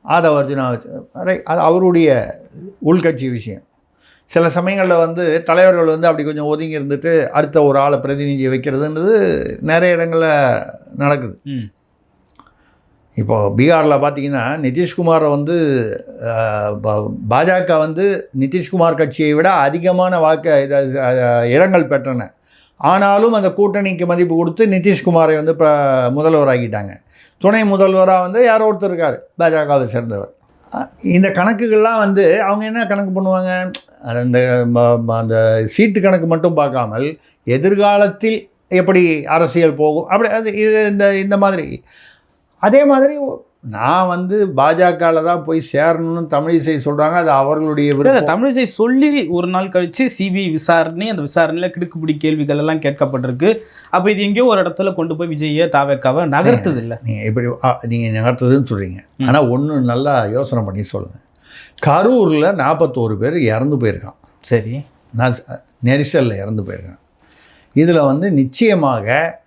ஆதவ அர்ஜுனா வச்சு, அது அவருடைய உள்கட்சி விஷயம். சில சமயங்களில் வந்து தலைவர்கள் வந்து அப்படி கொஞ்சம் ஒதுங்கி இருந்துட்டு அடுத்த ஒரு ஆளை பிரதிநிதியை வைக்கிறதுன்றது நிறைய இடங்களில் நடக்குது. இப்போது பீகாரில் பார்த்தீங்கன்னா நிதிஷ்குமாரை வந்து பாஜக வந்து நிதிஷ்குமார் கட்சியை விட அதிகமான இடங்கள் பெற்றன. ஆனாலும் அந்த கூட்டணிக்கு மதிப்பு கொடுத்து நிதிஷ்குமாரை வந்து இப்போ முதல்வராகிட்டாங்க. துணை முதல்வராக வந்து யாரோ ஒருத்தர் இருக்கார் பாஜகவை சேர்ந்தவர். இந்த கணக்குகள்லாம் வந்து அவங்க என்ன கணக்கு பண்ணுவாங்க, அந்த சீட்டு கணக்கு மட்டும் பார்க்காமல் எதிர்காலத்தில் எப்படி அரசியல் போகும் அப்படி அது இந்த மாதிரி. அதே மாதிரி நான் வந்து பாஜகவில் தான் போய் சேரணும்னு தமிழிசை சொல்கிறாங்க, அது அவர்களுடைய விருப்பம். தமிழிசை சொல்லி ஒரு நாள் கழித்து சிபிஐ விசாரணை, அந்த விசாரணையில் கிடுக்குப்பிடி கேள்விகள் எல்லாம் கேட்கப்பட்டிருக்கு. அப்போ இது எங்கேயோ ஒரு இடத்துல கொண்டு போய் விஜயை தாவேக்காவை நகர்த்தது இல்லை. நீங்கள் இப்படி நீங்கள் நகர்த்துதுன்னு சொல்கிறீங்க, ஆனால் ஒன்று நல்லா யோசனை பண்ணி சொல்லுங்கள். கரூரில் 41 பேர் இறந்து போயிருக்கான். சரி, நான் நெரிசலில் இறந்து போயிருக்கான். இதில் வந்து நிச்சயமாக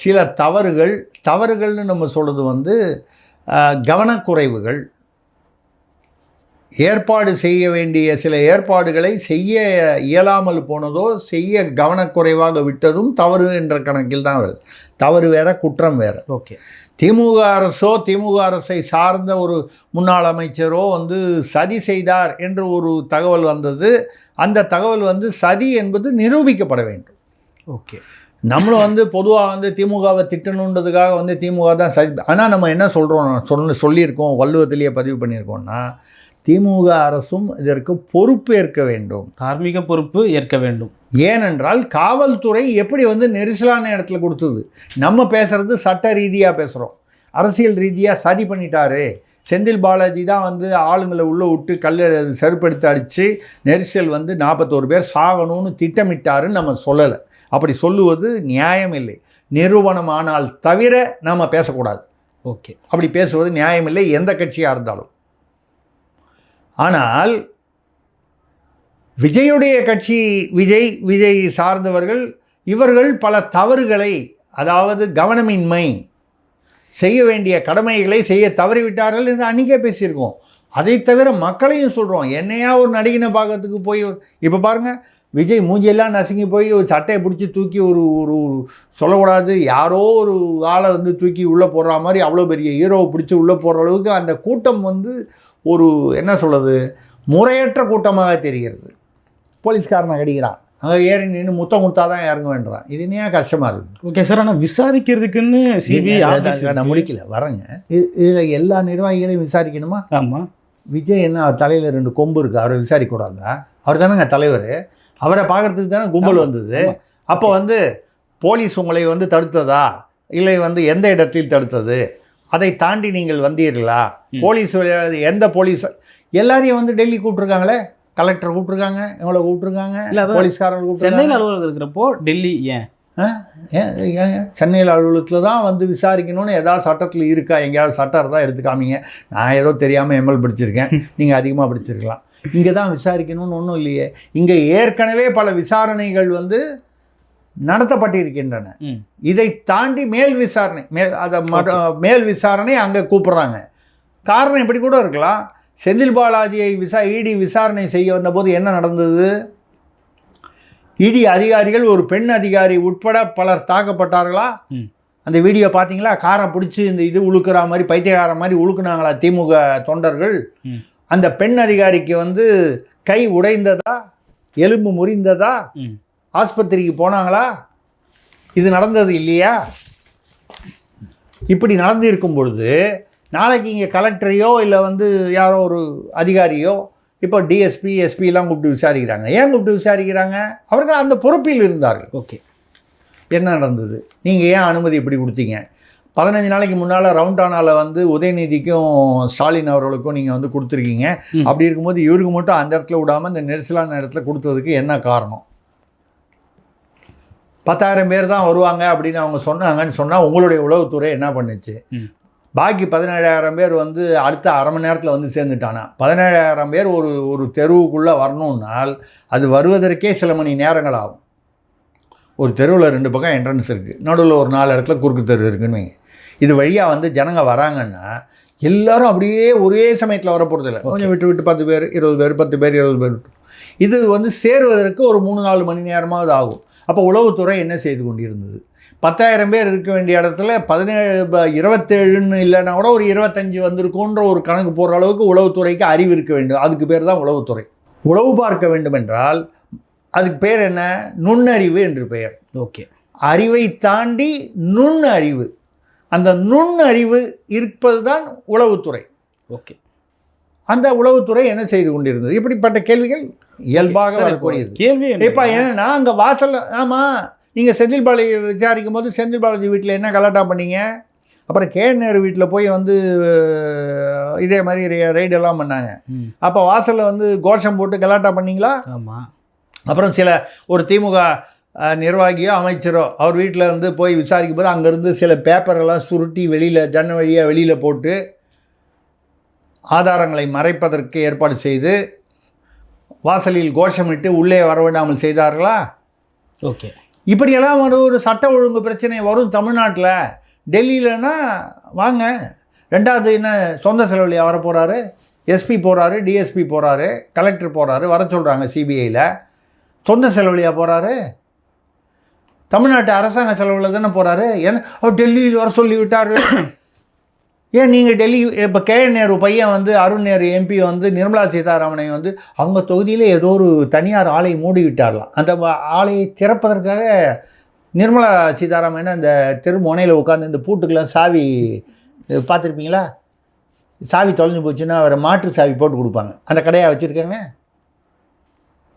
சில தவறுகள்னு நம்ம சொல்கிறது வந்து கவனக்குறைவுகள், ஏற்பாடு செய்ய வேண்டிய சில ஏற்பாடுகளை செய்ய இயலாமல் போனதோ, செய்ய கவனக்குறைவாக விட்டதும் தவறு என்ற கணக்கில் தான் வருது. தவறு வேற, குற்றம் வேறு. ஓகே, திமுக அரசோ திமுக அரசை சார்ந்த ஒரு முன்னாள் அமைச்சரோ வந்து சதி செய்தார் என்று ஒரு தகவல் வந்தது. அந்த தகவல் வந்து சதி என்பது நிரூபிக்கப்பட வேண்டும். ஓகே, நம்மளும் வந்து பொதுவாக வந்து திமுகவை திட்டணுன்றதுக்காக வந்து திமுக தான் சதி. ஆனால் நம்ம என்ன சொல்லியிருக்கோம், வள்ளுவத்திலேயே பதிவு பண்ணியிருக்கோம்னா, திமுக அரசும் இதற்கு பொறுப்பேற்க வேண்டும், தார்மீக பொறுப்பு ஏற்க வேண்டும். ஏனென்றால் காவல்துறை எப்படி வந்து நெரிசலான இடத்துல கொடுத்தது. நம்ம பேசுகிறது சட்ட ரீதியாக பேசுகிறோம், அரசியல் ரீதியாக சதி பண்ணிட்டாரு. செந்தில் பாலாஜி தான் வந்து ஆளுங்களை உள்ளே விட்டு செருப்படுத்தி அடித்து நெரிசல் வந்து 41 பேர் சாகணும்னு திட்டமிட்டாருன்னு நம்ம சொல்லலை. அப்படி சொல்லுவது நியாயம் இல்லை, நிரூபணமானால் தவிர நாம் பேசக்கூடாது. ஓகே, அப்படி பேசுவது நியாயமில்லை, எந்த கட்சியாக இருந்தாலும். ஆனால் விஜயுடைய கட்சி, விஜய் சார்ந்தவர்கள் இவர்கள் பல தவறுகளை, அதாவது கவனமின்மை, செய்ய வேண்டிய கடமைகளை செய்ய தவறிவிட்டார்கள் என்று அன்றைக்கே பேசியிருக்கோம். அதை தவிர மக்களையும் சொல்கிறோம். என்னையா ஒரு நடிகனை பார்க்கறதுக்கு போய் இப்போ பாருங்கள், விஜய் மூஞ்சியெல்லாம் நசுங்கி போய் ஒரு சட்டையை பிடிச்சி தூக்கி ஒரு சொல்லக்கூடாது, யாரோ ஒரு ஆளை வந்து தூக்கி உள்ளே போடுற மாதிரி அவ்வளோ பெரிய ஹீரோவை பிடிச்சி உள்ளே போடுற அளவுக்கு அந்த கூட்டம் வந்து ஒரு என்ன சொல்கிறது, முறையற்ற கூட்டமாக தெரிகிறது. போலீஸ்காரனை கடிக்கிறான், அங்கே ஏறி நின்று முத்தம் கொடுத்தா தான் இறங்க வேண்டாம். இது இன்னும் கஷ்டமாக இருக்குது. ஓகே சார், ஆனால் விசாரிக்கிறதுக்குன்னு சிபிஐ நான் முடிக்கல வரேங்க. இதில் எல்லா நிர்வாகிகளையும் விசாரிக்கணுமா? ஆமாம். விஜய் என்ன அவர் தலையில் 2 கொம்பு இருக்குது, அவரை விசாரிக்கக்கூடாதா? அவர் தானேங்க தலைவர், அவரை பார்க்குறதுக்கு தானே கும்பல் வந்தது. அப்போ வந்து போலீஸ் உங்களை வந்து தடுத்ததா, இல்லை வந்து எந்த இடத்தில் தடுத்தது, அதை தாண்டி நீங்கள் வந்தீர்களா? போலீஸ் எந்த போலீஸ் எல்லாரையும் வந்து டெல்லி கூப்பிட்ருக்காங்களே, கலெக்டர் கூப்பிட்ருக்காங்க, இவங்களை கூப்பிட்ருக்காங்க, இல்ல, அதான் போலீஸ்காரங்க கூப்பிட்ருக்காங்க. சென்னையில் அலுவலகம் இருக்கிறப்போ டெல்லி ஏன்? ஏன் சென்னையில் அலுவலகத்தில் தான் வந்து விசாரிக்கணும்னு ஏதாவது சட்டத்தில் இருக்கா? எங்கேயாவது சட்டம் இருந்தால் எடுத்து காமிங்க. நான் ஏதோ தெரியாமல் எம்எல் படிச்சிருக்கேன், நீங்கள் அதிகமாக படிச்சிருக்கலாம். இங்கே தான் விசாரிக்கணும்னு ஒன்றும் இல்லையே. இங்கே ஏற்கனவே பல விசாரணைகள் வந்து நடத்தப்பட்டிருக்கின்றன. இதை தாண்டி மேல் விசாரணை, மேல் விசாரணை அங்கே கூப்பிட்றாங்க. காரணம் இப்படி கூட இருக்கலாம். செந்தில் பாலாஜியை இடி விசாரணை செய்ய வந்தபோது என்ன நடந்தது? இடி அதிகாரிகள், ஒரு பெண் அதிகாரி உட்பட பலர் தாக்கப்பட்டார்களா? அந்த வீடியோ பார்த்தீங்களா? காரை பிடிச்சி இந்த இது உழுக்கிற மாதிரி, பைத்தியக்கார மாதிரி உழுக்குனாங்களா திமுக தொண்டர்கள்? அந்த பெண் அதிகாரிக்கு வந்து கை உடைந்ததா, எலும்பு முறிந்ததா, ஆஸ்பத்திரிக்கு போனாங்களா? இது நடந்தது இல்லையா? இப்படி நடந்து இருக்கும் பொழுது நாளைக்கு இங்கே கலெக்டரையோ இல்லை வந்து யாரோ ஒரு அதிகாரியோ, இப்போ டிஎஸ்பி எஸ்பிலாம் கூப்பிட்டு விசாரிக்கிறாங்க. ஏன் கூப்பிட்டு விசாரிக்கிறாங்க? அவர்கள் அந்த பொறுப்பில் இருந்தார்கள். ஓகே, என்ன நடந்தது, நீங்கள் ஏன் அனுமதி இப்படி கொடுத்தீங்க? 15 நாளைக்கு முன்னால் ரவுண்டானாவில் வந்து உதயநிதிக்கும் ஸ்டாலின் அவர்களுக்கும் நீங்கள் வந்து கொடுத்துருக்கீங்க. அப்படி இருக்கும்போது இவருக்கு மட்டும் அந்த இடத்துல விடாமல் இந்த நெரிசலான இடத்துல கொடுத்ததுக்கு என்ன காரணம்? 10,000 பேர் தான் வருவாங்க அப்படின்னு அவங்க சொன்னாங்கன்னு சொன்னால் உங்களுடைய உளவுத்துறை என்ன பண்ணுச்சு? பாக்கி 17,000 பேர் வந்து அடுத்த அரை மணி நேரத்தில் வந்து சேர்ந்துட்டானா? 17,000 பேர் ஒரு தெருவுக்குள்ளே வரணுன்னால் அது வருவதற்கே சில மணி நேரங்கள் ஆகும். ஒரு தெருவில் 2 பக்கம் என்ட்ரன்ஸ் இருக்குது, நடுவில் ஒரு 4 இடத்துல குறுக்கு தெரு இருக்குன்னு வைங்க. இது வழியாக வந்து ஜனங்க வராங்கன்னா எல்லோரும் அப்படியே ஒரே சமயத்தில் வர போகிறதில்ல. கொஞ்சம் விட்டு விட்டு 10 பேர் 20 பேர் 10 பேர் 20 பேர். இது வந்து சேருவதற்கு ஒரு 3-4 மணி நேரமாவது ஆகும். அப்போ உளவுத்துறை என்ன செய்து கொண்டிருந்தது? 10,000 பேர் இருக்க வேண்டிய இடத்துல 27 இல்லைன்னா கூட ஒரு 25 வந்திருக்குன்ற ஒரு கணக்கு போடுற அளவுக்கு உளவுத்துறைக்கு அறிவு இருக்க வேண்டும். அதுக்கு பேர் தான் உளவுத்துறை. உளவு பார்க்க வேண்டும் என்றால் அதுக்கு பேர் என்ன? நுண்ணறிவு என்று பெயர். ஓகே, அறிவை தாண்டி நுண்ணறிவு. அந்த நுண்ணறிவு இருப்பது தான் உளவுத்துறை. ஓகே, அந்த உளவுத்துறை என்ன செய்து கொண்டிருந்தது? இப்படிப்பட்ட கேள்விகள் இயல்பாக வரக்கூடியது. கேள்வி இப்போ என்னன்னா, அங்கே வாசலில், ஆமாம், நீங்கள் செந்தில் பாலாஜி விசாரிக்கும் போது செந்தில் பாலாஜி வீட்டில் என்ன கலாட்டா பண்ணீங்க? அப்புறம் நேரு வீட்டில் போய் வந்து இதே மாதிரி ரைடெல்லாம் பண்ணாங்க. அப்போ வாசலில் வந்து கோஷம் போட்டு கலாட்டா பண்ணிங்களா? ஆமாம். அப்புறம் ஒரு திமுக நிர்வாகியோ அமைச்சரோ அவர் வீட்டில் வந்து போய் விசாரிக்கும் போது அங்கேருந்து சில பேப்பரெல்லாம் சுருட்டி ஜன்ன வழியாக வெளியில் போட்டு ஆதாரங்களை மறைப்பதற்கு ஏற்பாடு செய்து வாசலில் கோஷமிட்டு உள்ளே வரவிடாமல் செய்தார்களா? ஓகே, இப்படியெல்லாம் ஒரு சட்ட ஒழுங்கு பிரச்சனை வரும் தமிழ்நாட்டில். டெல்லியிலனா வாங்க, 2வது என்ன சொந்த செலவுலையா வர போகிறாரு? எஸ்பி போகிறாரு, டிஎஸ்பி போகிறாரு, கலெக்டர் போகிறாரு, வர சொல்கிறாங்க சிபிஐயில். சொந்த செலவுலையா போகிறாரு? தமிழ்நாட்டு அரசாங்க செலவில் தானே போகிறாரு. ஏன்னா டெல்லியில் வர சொல்லி விட்டார். ஏன் நீங்கள் டெல்லி இப்போ நேரு பையன் வந்து அருண் நேரு எம்பி வந்து நிர்மலா சீதாராமனை வந்து அவங்க தொகுதியில் ஏதோ ஒரு தனியார் ஆலை மூடி விட்டாரலாம். அந்த ஆலையை திறப்பதற்காக நிர்மலா சீதாராமன் அந்த தெருமுனையில் உட்காந்து இந்த பூட்டுக்கெல்லாம் சாவி பார்த்துருப்பீங்களா? சாவி தொலைஞ்சு போச்சுன்னா அவரை மாற்று சாவி போட்டு கொடுப்பாங்க. அந்த கடையாக வச்சுருக்காங்க.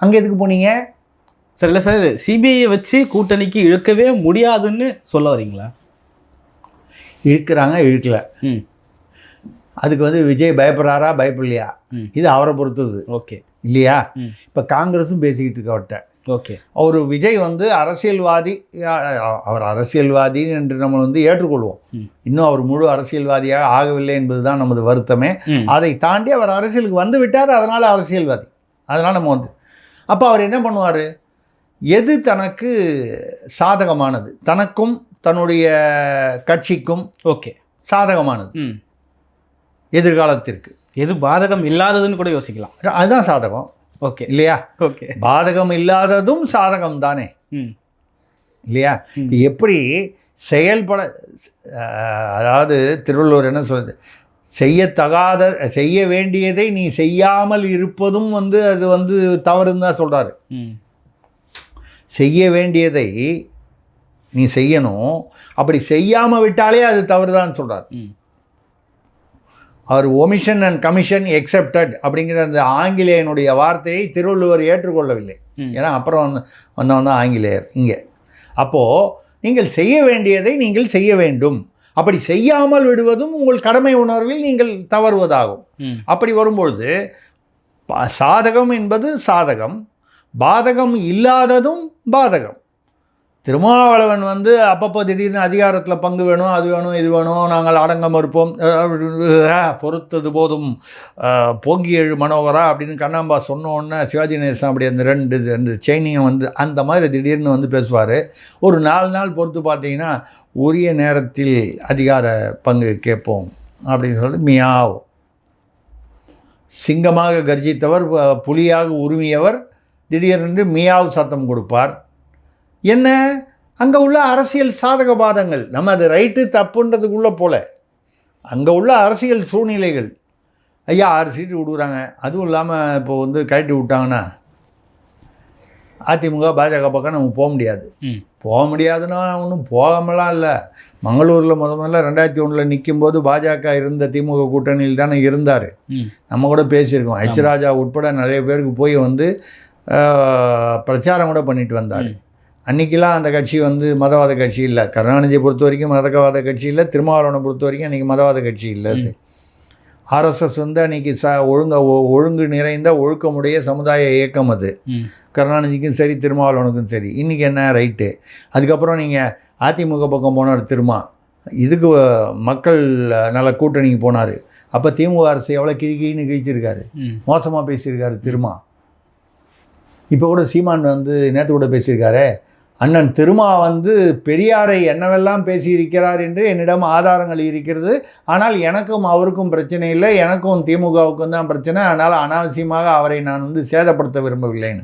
அங்கே எதுக்கு போனீங்க? சார், இல்லை சார், சிபிஐயை வச்சு கூட்டணிக்கு இழுக்கவே முடியாதுன்னு சொல்ல வரீங்களா? இழுக்கிறாங்க, இழுக்கல. அதுக்கு வந்து விஜய் பயப்படுறாரா பயப்படலையா? இது அவரை பொறுத்தது. ஓகே, இல்லையா? இப்போ காங்கிரஸும் பேசிக்கிட்டு இருக்க அவர்கிட்ட. ஓகே, அவர் விஜய் வந்து அரசியல்வாதி, அவர் அரசியல்வாதி என்று நம்ம வந்து ஏற்றுக்கொள்வோம். இன்னும் அவர் முழு அரசியல்வாதியாக ஆகவில்லை என்பது தான் நமது வருத்தமே. அதை தாண்டி அவர் அரசியலுக்கு வந்து விட்டார், அதனால் அரசியல்வாதி. அதனால் நம்ம வந்து அப்போ அவர் என்ன பண்ணுவார்? எது தனக்கு சாதகமானது, தனக்கும் தன்னுடைய கட்சிக்கும் ஓகே சாதகமானது, எதிர்காலத்திற்கு எது பாதகம் இல்லாததுன்னு கூட யோசிக்கலாம். அதுதான் சாதகம். ஓகே, இல்லையா? ஓகே, பாதகம் இல்லாததும் சாதகம் தானே, இல்லையா? எப்படி செயல்பட, அதாவது திருவள்ளுவர் என்ன சொல்லுது, செய்ய வேண்டியதை நீ செய்யாமல் இருப்பதும் வந்து அது வந்து தவறுன்னு தான் சொல்கிறாரு. செய்ய வேண்டியதை நீ செய்யணும், அப்படி செய்யாமல் விட்டாலே அது தவறு தான் சொல்கிறார். அவர் ஒமிஷன் அண்ட் கமிஷன் எக்ஸெப்டட் அப்படிங்கிற அந்த ஆங்கிலேயனுடைய வார்த்தையை திருவள்ளுவர் ஏற்றுக்கொள்ளவில்லை. ஏன்னா அப்புறம் வந்தவன் தான் ஆங்கிலேயர் இங்கே. அப்போது நீங்கள் செய்ய வேண்டியதை நீங்கள் செய்ய வேண்டும், அப்படி செய்யாமல் விடுவதும் உங்கள் கடமை உணர்வில் நீங்கள் தவறுவதாகும். அப்படி வரும்பொழுது சாதகம் என்பது சாதகம், பாதகம் இல்லாததும் பாதகம். திருமாவளவன் வந்து அப்பப்போ திடீர்னு அதிகாரத்தில் பங்கு வேணும், அது வேணும், இது வேணும், நாங்கள் அடங்க மறுப்போம், பொறுத்தது போதும் பொங்கி எழு மனோகரா அப்படின்னு கண்ணாம்பா சொன்ன உடனே சிவாஜி கணேசன் அப்படி அந்த செயினியை வந்து அந்த மாதிரி திடீர்னு வந்து பேசுவார். ஒரு 4 நாள் பொறுத்து பார்த்தீங்கன்னா உரிய நேரத்தில் அதிகார பங்கு கேட்போம் அப்படின்னு சொல்லி மியாவ். சிங்கமாக கர்ஜித்தவர், புலியாக உரிமையவர் திடீரென்று மியாவ் சத்தம் கொடுப்பார். என்ன அங்கே உள்ள அரசியல் சாதக பாதங்கள், நம்ம அது ரைட்டு தப்புன்றதுக்குள்ளே போல அங்கே உள்ள அரசியல் சூழ்நிலைகள். ஐயா 6 சீட்டு கொடுக்குறாங்க, அதுவும் இல்லாமல் இப்போ வந்து கழட்டி விட்டாங்கன்னா அதிமுக பாஜக பக்கம் நம்ம போக முடியாது. போக முடியாதுன்னா ஒன்றும் போகாமலாம் இல்லை. மங்களூரில் முதல்ல 2001 நிற்கும்போது பாஜக இருந்த திமுக கூட்டணியில் தானே இருந்தார். நம்ம கூட பேசியிருக்கோம். எச் ராஜா உட்பட நிறைய பேருக்கு போய் வந்து பிரச்சாரம் கூட பண்ணிட்டு வந்தார். அன்றைக்கெலாம் அந்த கட்சி வந்து மதவாத கட்சி இல்லை. கருணாநிதியை பொறுத்த வரைக்கும் மதவாத கட்சி இல்லை, திருமாவளவனை பொறுத்த வரைக்கும் அன்றைக்கி மதவாத கட்சி இல்லை. அது ஆர்எஸ்எஸ் வந்து அன்றைக்கி ஒழுங்கு நிறைந்த ஒழுக்கமுடைய சமுதாய இயக்கம். அது கருணாநிதிக்கும் சரி திருமாவளவனுக்கும் சரி. இன்றைக்கி என்ன ரைட்டு. அதுக்கப்புறம் நீங்கள் அதிமுக பக்கம் போனார் திருமா, இதுக்கு மக்கள் நல்ல கூட்டணிக்கு போனார். அப்போ திமுக அரசு எவ்வளோ கிழின்னு கிழிச்சிருக்காரு, மோசமாக பேசியிருக்காரு திருமா. இப்போ கூட சீமான் வந்து நேற்று கூட பேசியிருக்காரு, அண்ணன் திருமா வந்து பெரியாரை என்னவெல்லாம் பேசியிருக்கிறார் என்று என்னிடம் ஆதாரங்கள் இருக்கிறது, ஆனால் எனக்கும் அவருக்கும் பிரச்சனை இல்லை, எனக்கும் திமுகவுக்கும் தான் பிரச்சனை, அதனால் அனாவசியமாக அவரை நான் வந்து சேதப்படுத்த விரும்பவில்லைன்னு.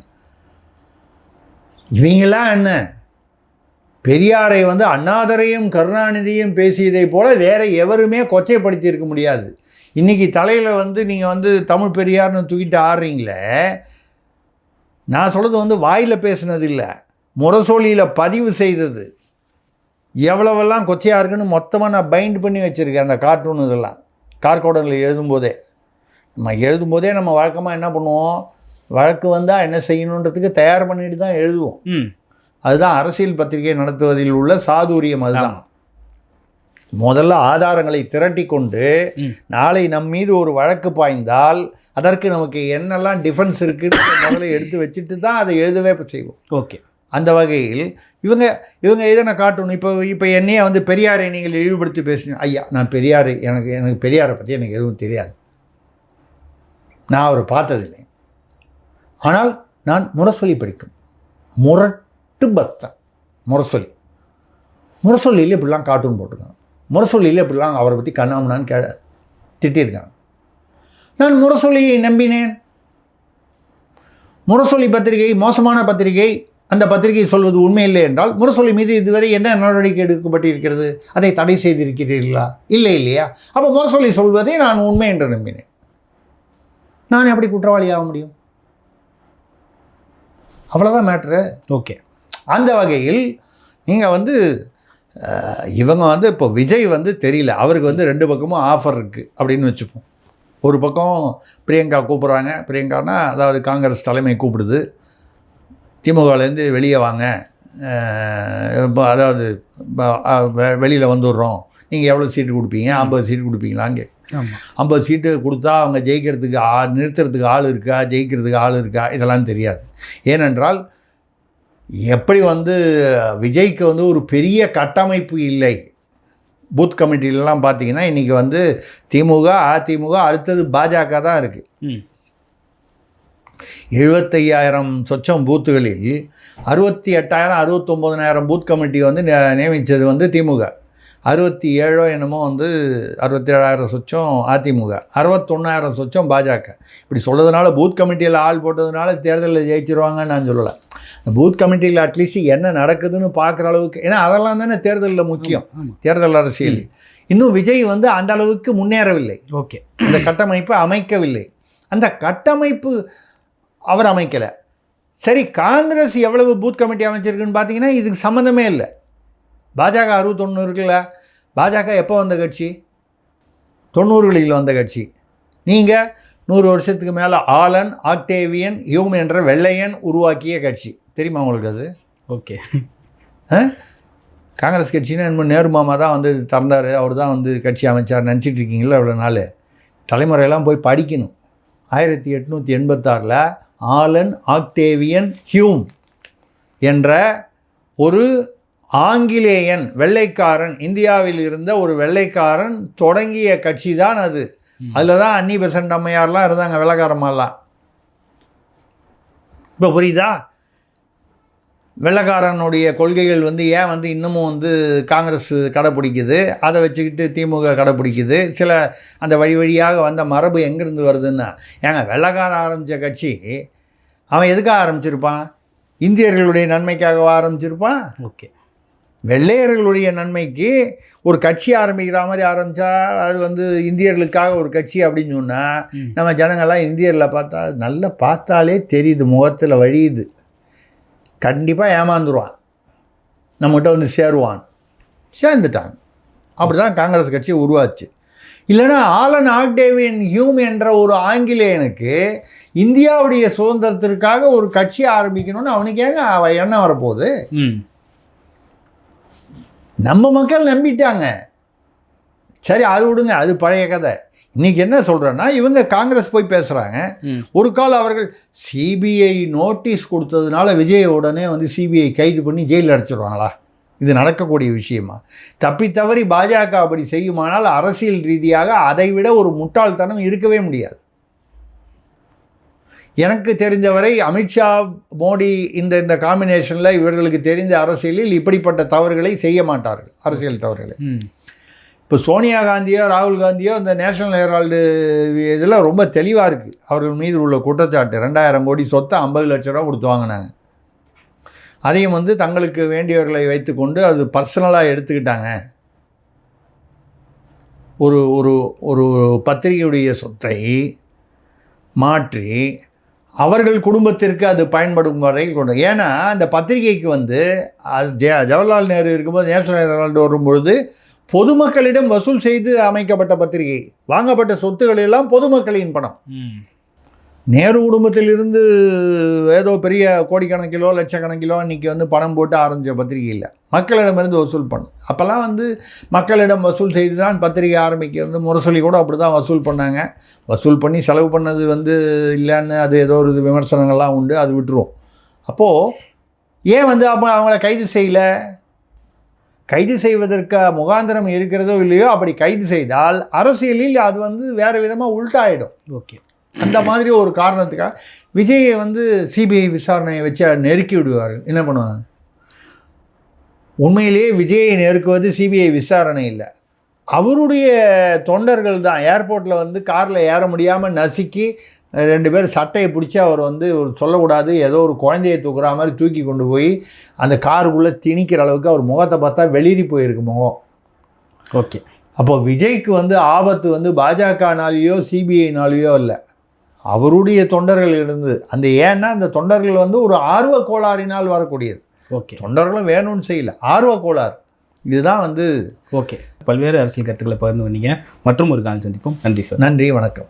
இவங்களாம் என்ன பெரியாரை வந்து அண்ணாதுரையும் கருணாநிதியும் பேசியதை போல வேற எவருமே கொச்சைப்படுத்தி இருக்க முடியாது. இன்றைக்கி தலையில் வந்து நீங்கள் வந்து தமிழ் பெரியார்னு தூக்கிட்டு ஆடுறீங்களே, நான் சொல்கிறது வந்து வாயில் பேசுனது இல்லை, முரசொலியில் பதிவு செய்தது. எவ்வளவெல்லாம் கொச்சையாக இருக்குன்னு மொத்தமாக நான் பைண்ட் பண்ணி வச்சுருக்கேன். அந்த கார்ட்டூன் இதெல்லாம் கார்கோடனில் எழுதும்போதே நம்ம வழக்கமாக என்ன பண்ணுவோம், வழக்கு வந்தால் என்ன செய்யணுன்றதுக்கு தயார் பண்ணிட்டு தான் எழுதுவோம். அதுதான் அரசியல் பத்திரிகை நடத்துவதில் உள்ள சாதுரியம். அதுதான் முதல்ல ஆதாரங்களை திரட்டி கொண்டு நாளை நம் மீது ஒரு வழக்கு பாய்ந்தால் அதற்கு நமக்கு என்னெல்லாம் டிஃபென்ஸ் இருக்குன்னு முதல்ல எடுத்து வச்சுட்டு தான் அதை எழுதவே செய்வோம். ஓகே. அந்த வகையில் இவங்க எதனா காட்டணும். இப்போ என்னையே வந்து பெரியாரை நீங்கள் இழிவுபடுத்தி பேசுங்க. ஐயா நான் பெரியாரை எனக்கு பெரியாரை பற்றி எனக்கு எதுவும் தெரியாது, நான் அவரை பார்த்ததில்லை. ஆனால் நான் முரசொலி படிக்கும் முரட்டு பக்தன். முரசொலியில் இப்படிலாம் கார்ட்டூன் போட்டிருக்காங்க, முரசொலியில் இப்படிலாம் அவரை பற்றி கண்ணாமனான்னு திட்டியிருக்காங்க. நான் முரசொலியை நம்பினேன். முரசொலி பத்திரிகை மோசமான பத்திரிகை, அந்த பத்திரிகை சொல்வது உண்மையில்லை என்றால் முரசொலி மீது இதுவரை என்ன நடவடிக்கை எடுக்கப்பட்டிருக்கிறது? அதை தடை செய்திருக்கிறீர்களா? இல்லை இல்லையா? அப்போ முரசொலி சொல்வதை நான் உண்மை என்று நம்பினேன். நான் எப்படி குற்றவாளியாக முடியும்? அவ்வளோதான் மேட்ரு. ஓகே. அந்த வகையில் நீங்கள் வந்து இவங்க வந்து இப்போ விஜய் வந்து தெரியல, அவருக்கு வந்து 2 பக்கமும் ஆஃபர் இருக்குது அப்படின்னு வச்சுப்போம். ஒரு பக்கம் பிரியங்கா கூப்பிட்றாங்க, பிரியங்கானா அதாவது காங்கிரஸ் தலைமை கூப்பிடுது, திமுகலேருந்து வெளியே வாங்க, அதாவது வெளியில் வந்துடுறோம், நீங்கள் எவ்வளோ சீட்டு கொடுப்பீங்க, 50 சீட்டு கொடுப்பீங்களான்னு 50 சீட்டு கொடுத்தா அவங்க ஜெயிக்கிறதுக்கு நிறுத்துறதுக்கு ஆள் இருக்கா, ஜெயிக்கிறதுக்கு ஆள் இருக்கா, இதெல்லாம் தெரியாது. ஏனென்றால் எப்படி வந்து விஜய்க்கு வந்து ஒரு பெரிய கட்டமைப்பு இல்லை. பூத் கமிட்டிலலாம் பார்த்தீங்கன்னா இன்றைக்கி வந்து திமுக அதிமுக அடுத்தது பாஜக தான் இருக்குது. 75,000 சொச்சம் பூத்துகளில் 68,000 69,000 பூத் கமிட்டி வந்து நியமித்தது வந்து திமுக, 67 என்னமோ வந்து 67,000 சொச்சம் அதிமுக, 61,000 சொச்சம் பாஜக. இப்படி சொல்கிறதுனால பூத் கமிட்டியில் ஆள் போட்டதுனால தேர்தலில் ஜெயிச்சிருவாங்கன்னு நான் சொல்லலை. பூத் கமிட்டியில் அட்லீஸ்ட் என்ன நடக்குதுன்னு பார்க்குற அளவுக்கு, ஏன்னா அதெல்லாம் தானே தேர்தலில் முக்கியம், தேர்தல் அரசியல். இன்னும் விஜய் வந்து அந்த அளவுக்கு முன்னேறவில்லை. ஓகே. அந்த கட்டமைப்பை அமைக்கவில்லை. அந்த கட்டமைப்பு அவர் அமைக்கலை. சரி, காங்கிரஸ் எவ்வளவு பூத் கமிட்டி அமைச்சிருக்குன்னு பார்த்தீங்கன்னா இதுக்கு சம்மந்தமே இல்லை. பாஜக 61 இருக்குல்ல, பாஜக எப்போ வந்த கட்சி? 90களில் வந்த கட்சி. நீங்கள் 100 வருஷத்துக்கு மேலே ஆலன் ஆக்டேவியன் ஹியூம் என்ற வெள்ளையன் உருவாக்கிய கட்சி. தெரியுமா உங்களுக்கு அது? ஓகே. காங்கிரஸ் கட்சின்னா இன்னும் நேரு மாமா தான் வந்து திறந்தார், அவர் தான் வந்து கட்சி அமைச்சார் நினச்சிட்டு இருக்கீங்களா? இவ்வளோ நாள் தலைமுறையெல்லாம் போய் படிக்கணும். 1886 ஆலன் ஆக்டேவியன் ஹியூம் என்ற ஒரு ஆங்கிலேயன் வெள்ளைக்காரன், இந்தியாவில் இருந்த ஒரு வெள்ளைக்காரன் தொடங்கிய கட்சி தான் அது. அதில் தான் அன்னி பெசன்ட் அம்மையார்லாம் இருந்தாங்க, வெள்ளைக்காரம்மாலாம். இப்போ புரியுதா? வெள்ளைக்காரனுடைய கொள்கைகள் ஏன் இன்னமும் காங்கிரஸ் கடைப்பிடிக்குது, அதை வச்சுக்கிட்டு திமுக கடைப்பிடிக்குது. சில அந்த வழியாக வந்த மரபு எங்கேருந்து வருதுன்னா, ஏங்க வெள்ளைக்காரன் ஆரம்பித்த கட்சி அவன் எதுக்காக ஆரம்பிச்சிருப்பான்? இந்தியர்களுடைய நன்மைக்காக ஆரம்பிச்சிருப்பான். ஓகே, வெள்ளையர்களுடைய நன்மைக்கு ஒரு கட்சி ஆரம்பிக்கிற மாதிரி ஆரம்பித்தா அது இந்தியர்களுக்காக ஒரு கட்சி அப்படின்னு சொன்னால் நம்ம ஜனங்கள்லாம் இந்தியர்களை பார்த்தா நல்லா பார்த்தாலே தெரியுது, முகத்தில் வழியுது, கண்டிப்பாக ஏமாந்துருவான், நம்மகிட்ட சேருவான். சேர்ந்துட்டாங்க. அப்படி தான் காங்கிரஸ் கட்சி உருவாச்சு. இல்லைன்னா ஆலன் ஆக்டேவியன் ஹியூம் என்ற ஒரு ஆங்கிலேயனுக்கு இந்தியாவுடைய சுதந்திரத்திற்காக ஒரு கட்சி ஆரம்பிக்கணும்னு அவனுக்கு ஏங்க எண்ணம் வரப்போகுது? நம்ம மக்கள் நம்பிட்டாங்க. சரி, அது விடுங்க, அது பழைய கதை. இன்றைக்கி என்ன சொல்கிறேன்னா, இவங்க காங்கிரஸ் போய் பேசுகிறாங்க. ஒரு காலம் அவர்கள் சிபிஐ நோட்டீஸ் கொடுத்ததுனால விஜய் உடனே சிபிஐ கைது பண்ணி ஜெயிலில் அடைச்சிடுவாங்களா? இது நடக்கக்கூடிய விஷயமா? தப்பித்தவறி பாஜக அப்படி செய்யுமானால் அரசியல் ரீதியாக அதை விட ஒரு முட்டாள்தனம் இருக்கவே முடியாது. எனக்கு தெரிந்தவரை அமித்ஷா, மோடி இந்த காம்பினேஷனில் இவர்களுக்கு தெரிந்த அரசியலில் இப்படிப்பட்ட தவறுகளை செய்ய மாட்டார்கள், அரசியல் தவறுகளை. இப்போ சோனியா காந்தியோ ராகுல் காந்தியோ இந்த நேஷனல் ஹெரால்டு இதில் ரொம்ப தெளிவாக இருக்குது. அவர்கள் மீது உள்ள குற்றச்சாட்டு 2000 கோடி சொத்தை 50 லட்ச ரூபா கொடுத்து வாங்கினாங்க. அதையும் தங்களுக்கு வேண்டியவர்களை வைத்துக்கொண்டு அது பர்சனலாக எடுத்துக்கிட்டாங்க. ஒரு ஒரு ஒரு பத்திரிகையுடைய சொத்தை மாற்றி அவர்கள் குடும்பத்திற்கு அது பயன்படும் வரையில் கொண்டு. ஏன்னா அந்த பத்திரிகைக்கு அது ஜவஹர்லால் நேரு இருக்கும்போது நேஷனல் ஹெரால்டு வரும்பொழுது பொதுமக்களிடம் வசூல் செய்து அமைக்கப்பட்ட பத்திரிகை. வாங்கப்பட்ட சொத்துக்கள் எல்லாம் பொதுமக்களின் பணம். நேரு குடும்பத்திலிருந்து ஏதோ பெரிய கோடிக்கணக்கிலோ லட்சக்கணக்கிலோ இன்றைக்கி பணம் போட்டு ஆரம்பித்த பத்திரிகை இல்லை, மக்களிடமிருந்து வசூல் பண்ணும். அப்போல்லாம் மக்களிடம் வசூல் செய்து தான் பத்திரிகை ஆரம்பிக்க முரசொலி கூட அப்படி தான் வசூல் பண்ணாங்க. வசூல் பண்ணி செலவு பண்ணது இல்லைன்னு அது ஏதோ ஒரு விமர்சனங்கள்லாம் உண்டு, அது விட்டுரும். அப்போது ஏன் அப்போ அவங்கள கைது செய்யலை? கைது செய்வதற்கு முகாந்திரம் இருக்கிறதோ இல்லையோ, அப்படி கைது செய்தால் அரசியலில் அது வேறு விதமாக உள்டாயிடும். ஓகே, அந்த மாதிரி ஒரு காரணத்துக்காக விஜயை சிபிஐ விசாரணையை வச்சு நெருக்கி விடுவார்கள். என்ன பண்ணுவாங்க? உண்மையிலேயே விஜயை நெருக்குவது சிபிஐ விசாரணை இல்லை, அவருடைய தொண்டர்கள் தான். ஏர்போர்ட்டில் காரில் ஏற முடியாமல் நசுக்கி 2 பேர் சட்டையை பிடிச்சி அவர் ஒரு சொல்லக்கூடாது, ஏதோ ஒரு குழந்தையை தூக்குற மாதிரி தூக்கி கொண்டு போய் அந்த காருக்குள்ளே திணிக்கிற அளவுக்கு அவர் முகத்தை பார்த்தா வெளிரி போயிருக்கு முகம். ஓகே, அப்போ விஜய்க்கு ஆபத்து பாஜகனாலேயோ சிபிஐனாலேயோ இல்லை, அவருடைய தொண்டர்கள் இருந்து. ஏன்னா அந்த தொண்டர்கள் ஒரு ஆர்வ கோளாறினால் வரக்கூடியது. ஓகே, தொண்டர்களும் வேணும்னு செய்யல, ஆர்வ கோளாறு. இதுதான் ஓகே, பல்வேறு அரசியல் கருத்துக்களை பகிர்ந்து வந்தீங்க. மற்றும் ஒரு கால் சந்திப்போம். நன்றி சார். நன்றி, வணக்கம்.